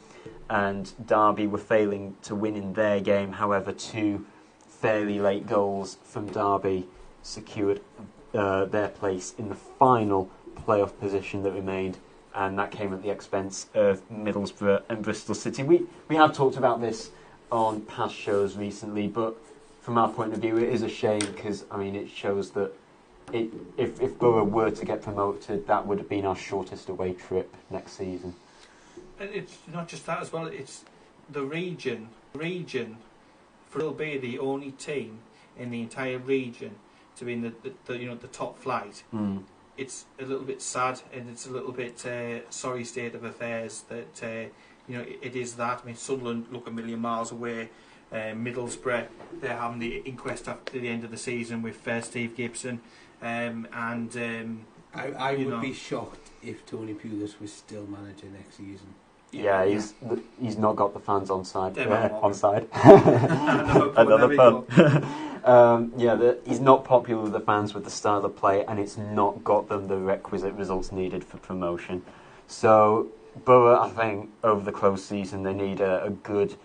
Speaker 2: and Derby were failing to win in their game. However, 2 fairly late goals from Derby secured their place in the final playoff position that remained, and that came at the expense of Middlesbrough and Bristol City. We have talked about this on past shows recently, but from our point of view, it is a shame because, I mean, it shows that if Borough were to get promoted, that would have been our shortest away trip next season.
Speaker 4: And it's not just that as well, it's the region. Will be the only team in the entire region to be in the top flight. It's a little bit sad, and it's a little bit sorry state of affairs that it is that. I mean, Sunderland look a million miles away. Middlesbrough, they're having the inquest after the end of the season with Steve Gibson,
Speaker 3: I would be shocked if Tony Pulis was still manager next season.
Speaker 2: Yeah, he's not got the fans on side. On side.
Speaker 4: Another
Speaker 2: pun. He's not popular with the fans with the style of play, and it's not got them the requisite results needed for promotion. So Borough, I think, over the close season, they need a good,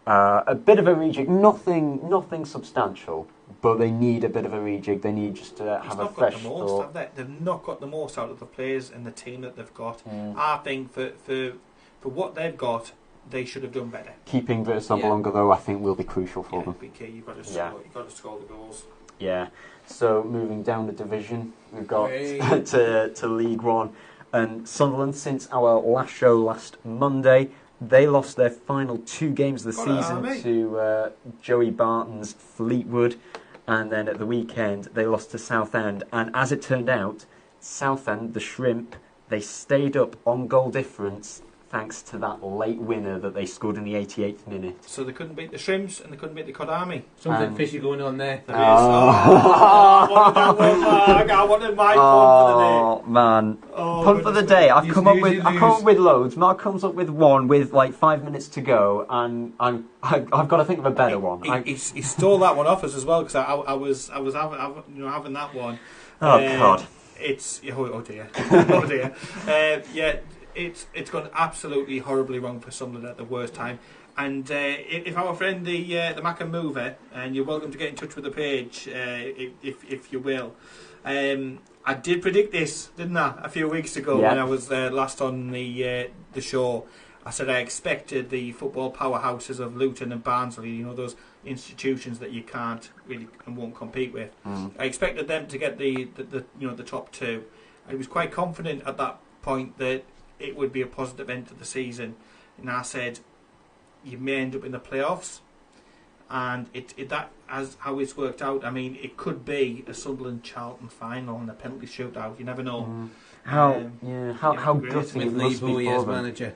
Speaker 2: a bit of a rejig. Nothing substantial, but they need a bit of a rejig. They need just to have a fresh thought.
Speaker 4: They've not got the most out of the players and the team that they've got. I think for what they've got, they should have done better.
Speaker 2: Keeping British longer, though, I think will be crucial for them.
Speaker 4: You've got to score the goals.
Speaker 2: Yeah. So moving down the division, we've got to League One, and Sunderland. Since our last show last Monday, they lost their final 2 games of the season to Joey Barton's Fleetwood, and then at the weekend they lost to Southend. And as it turned out, Southend, the Shrimp, they stayed up on goal difference thanks to that late winner that they scored in the 88th minute.
Speaker 4: So they couldn't beat the Shrimps and they couldn't beat the Kodami.
Speaker 3: Something fishy going on there.
Speaker 4: I wanted my punt for the day.
Speaker 2: Oh man, punt for the day. I've come up with loads. Mark comes up with one with like 5 minutes to go, and I've got to think of a better one.
Speaker 4: He stole that one off us as well because I was having that one.
Speaker 2: Oh God.
Speaker 4: It's oh dear. Oh dear. It's gone absolutely horribly wrong for Sunderland at the worst time. And if our friend the Mac and Mover, and you're welcome to get in touch with the page if you will. I did predict this, didn't I, a few weeks ago when I was last on the show. I said I expected the football powerhouses of Luton and Barnsley, those institutions that you can't really and won't compete with. I expected them to get the top 2. I was quite confident at that point that it would be a positive end to the season, and I said you may end up in the playoffs, and that as how it's worked out. I mean, it could be a Sunderland Charlton final and a penalty shootout. You never know.
Speaker 2: How gutting it must be for them.
Speaker 3: Manager.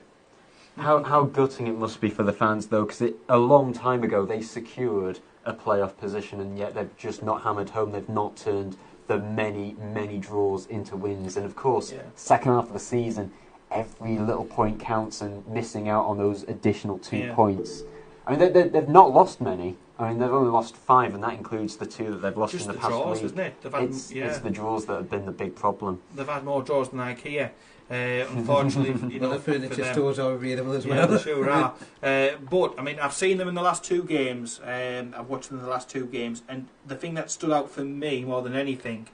Speaker 2: How gutting it must be for the fans though, because a long time ago they secured a playoff position, and yet they've just not hammered home. They've not turned the many draws into wins, and of course, second half of the season, every little point counts, and missing out on those additional 2 points. I mean, they've not lost many. I mean, they've only lost 5, and that includes the 2 that they've lost
Speaker 4: just
Speaker 2: in the
Speaker 4: the
Speaker 2: past
Speaker 4: draws,
Speaker 2: week.
Speaker 4: isn't it?
Speaker 2: It's the draws that have been the big problem.
Speaker 4: They've had more draws than IKEA. Unfortunately,
Speaker 3: the furniture stores are available as well.
Speaker 4: Yeah, they sure are. But I mean, I've seen them in the last 2 games. I've watched them in the last 2 games, and the thing that stood out for me more than anything,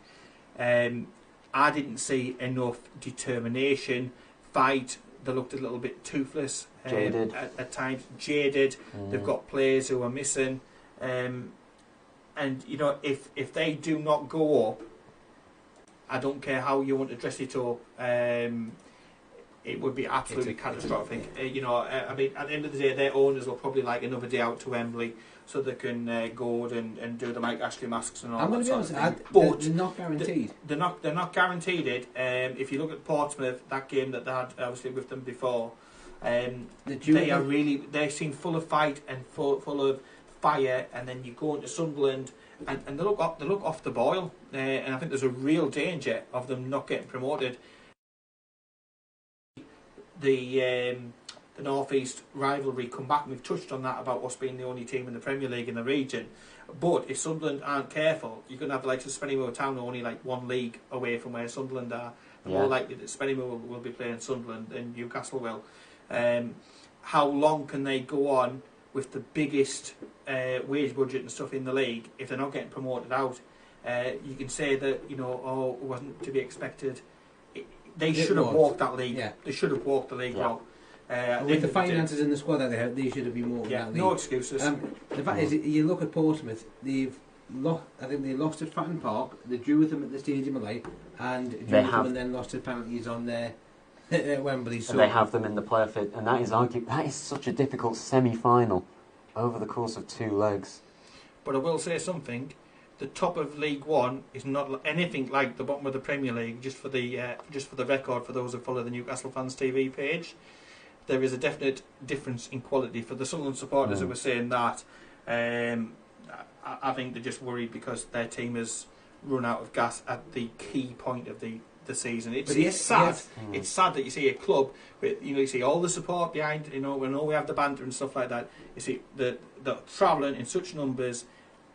Speaker 4: I didn't see enough determination, fight. They looked a little bit toothless,
Speaker 2: jaded
Speaker 4: at times. Jaded. They've got players who are missing, and if they do not go up, I don't care how you want to dress it up. It would be absolutely catastrophic. I mean, at the end of the day, their owners will probably like another day out to Wembley so they can go and do the Mike Ashley masks and all that. I'm going to be honest,
Speaker 3: but they're not guaranteed.
Speaker 4: They're not guaranteed it. If you look at Portsmouth, that game that they had obviously with them before, they seem full of fight and full of fire. And then you go into Sunderland, and they look off the boil. And I think there's a real danger of them not getting promoted. The North East rivalry come back, and we've touched on that about us being the only team in the Premier League in the region. But if Sunderland aren't careful, you're going to have the likes of Spennymoor Town only like one league away from where Sunderland are. The more likely that Spennymoor will be playing Sunderland than Newcastle will. How long can they go on with the biggest wage budget and stuff in the league if they're not getting promoted out? You can say that, it wasn't to be expected. They should have walked that league. Yeah. They should have walked the league out.
Speaker 3: With the finances in the squad that they have, they should have been more.
Speaker 4: Yeah, no excuses.
Speaker 3: The fact is, you look at Portsmouth. I think they lost at Fratton Park. They drew with them at the Stadium of Light, and drew with them and then lost at penalties on their at Wembley. So
Speaker 2: and they have them in the playoff fit, and that is such a difficult semi-final over the course of 2 legs.
Speaker 4: But I will say something. The top of League One is not anything like the bottom of the Premier League. Just for the record, for those who follow the Newcastle Fans TV page, there is a definite difference in quality. For the Sunderland supporters who were saying that, I think they're just worried because their team has run out of gas at the key point of the season. It's sad. Yes. It's sad that you see a club with, you see all the support behind, when we have the banter and stuff like that. You see they're travelling in such numbers,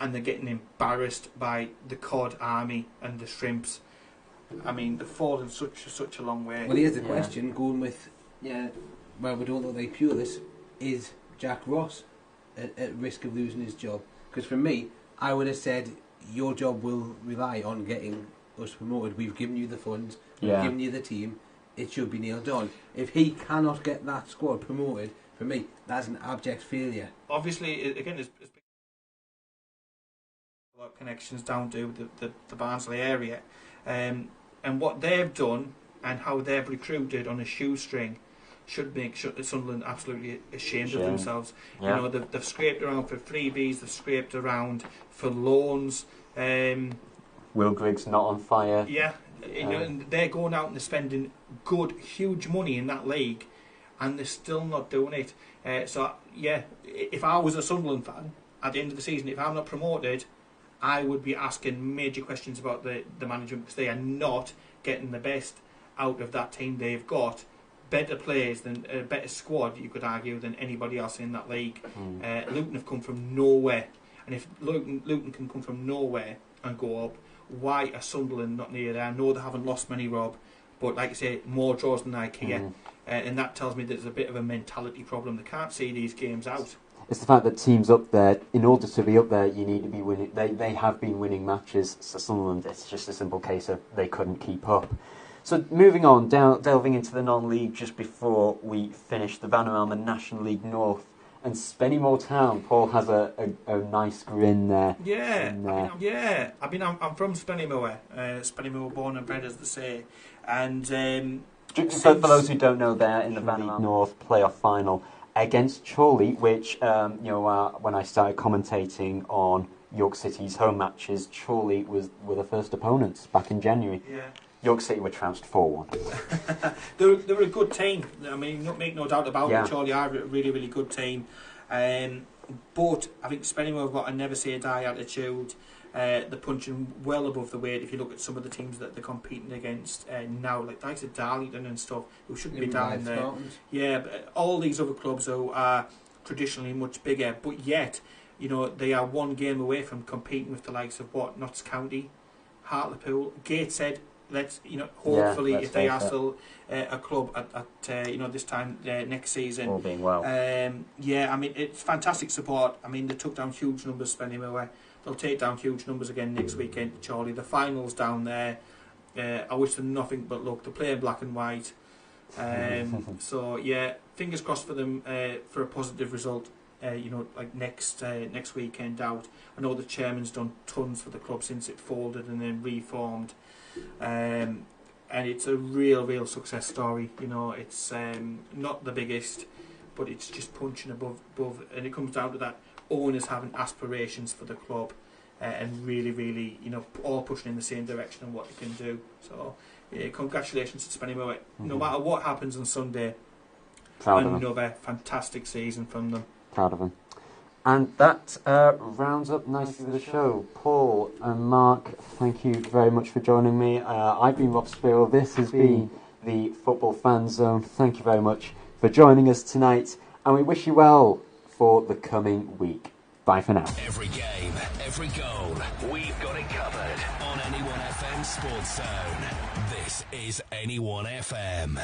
Speaker 4: and they're getting embarrassed by the cod army and the shrimps. I mean, they've fallen such a long way.
Speaker 3: Well, here's the question: going with, well, we don't know they pure this. Is Jack Ross at risk of losing his job? Because for me, I would have said your job will rely on getting us promoted. We've given you the funds, we've given you the team. It should be nailed on. If he cannot get that squad promoted, for me, that's an abject failure.
Speaker 4: Obviously, again, it's connections down to the Barnsley area, and what they've done and how they've recruited on a shoestring should make Sunderland absolutely ashamed of themselves. Yeah. They've scraped around for freebies, they've scraped around for loans.
Speaker 2: Will Griggs not on fire.
Speaker 4: Yeah, and they're going out and they're spending huge money in that league, and they're still not doing it. If I was a Sunderland fan at the end of the season, if I'm not promoted, I would be asking major questions about the management, because they are not getting the best out of that team they've got. Better players, than a better squad, you could argue, than anybody else in that league. Luton have come from nowhere, and if Luton can come from nowhere and go up, why are Sunderland not near there? I know they haven't lost many, Rob, but like I say, more draws than IKEA, and that tells me there's a bit of a mentality problem. They can't see these games out.
Speaker 2: It's the fact that teams up there, in order to be up there, you need to be winning. They have been winning matches. So Sunderland, it's just a simple case of they couldn't keep up. So moving on, delving into the non-league just before we finish the Vanarama National League North and Spennymoor Town. Paul has a nice grin there.
Speaker 4: Yeah, I'm from Spennymoor. Spennymoor born and bred, as they say. And
Speaker 2: for those who don't know, they're in the Vanarama North playoff final against Chorley, which when I started commentating on York City's home matches, Chorley were the first opponents back in January.
Speaker 4: Yeah.
Speaker 2: York City were trounced 4-1.
Speaker 4: They're a good team. I mean, make no doubt about it. Chorley are a really, really good team. But I think Spennymoor have got a never say die attitude. They're punching well above the weight. If you look at some of the teams that they're competing against now, like I said, Darlington and stuff, who shouldn't be down there. Spartans. Yeah, but all these other clubs who are traditionally much bigger, but yet, they are one game away from competing with the likes of Notts County, Hartlepool, Gateshead. Hopefully, if they are still a club at this time next season,
Speaker 2: all being well.
Speaker 4: It's fantastic support. I mean, they took down huge numbers, Spennymoor. They'll take down huge numbers again next weekend, Charlie. The finals down there, I wish them nothing but luck. They're playing black and white. Fingers crossed for them for a positive result. Next weekend out. I know the chairman's done tons for the club since it folded and then reformed. And it's a real success story. It's not the biggest, but it's just punching above, and it comes down to that owners having aspirations for the club and really, all pushing in the same direction on what they can do. So, congratulations to Spennymoor. No matter what happens on Sunday, another fantastic season from them.
Speaker 2: Proud of them. And that rounds up nicely the show. Paul and Mark, thank you very much for joining me. I've been Rob Spiro. This has been the Football Fan Zone. Thank you very much for joining us tonight, and we wish you well for the coming week. Bye. Bye for now.
Speaker 5: Every game, every goal, we've got it covered on NE1 FM Sports Zone. This is NE1 FM.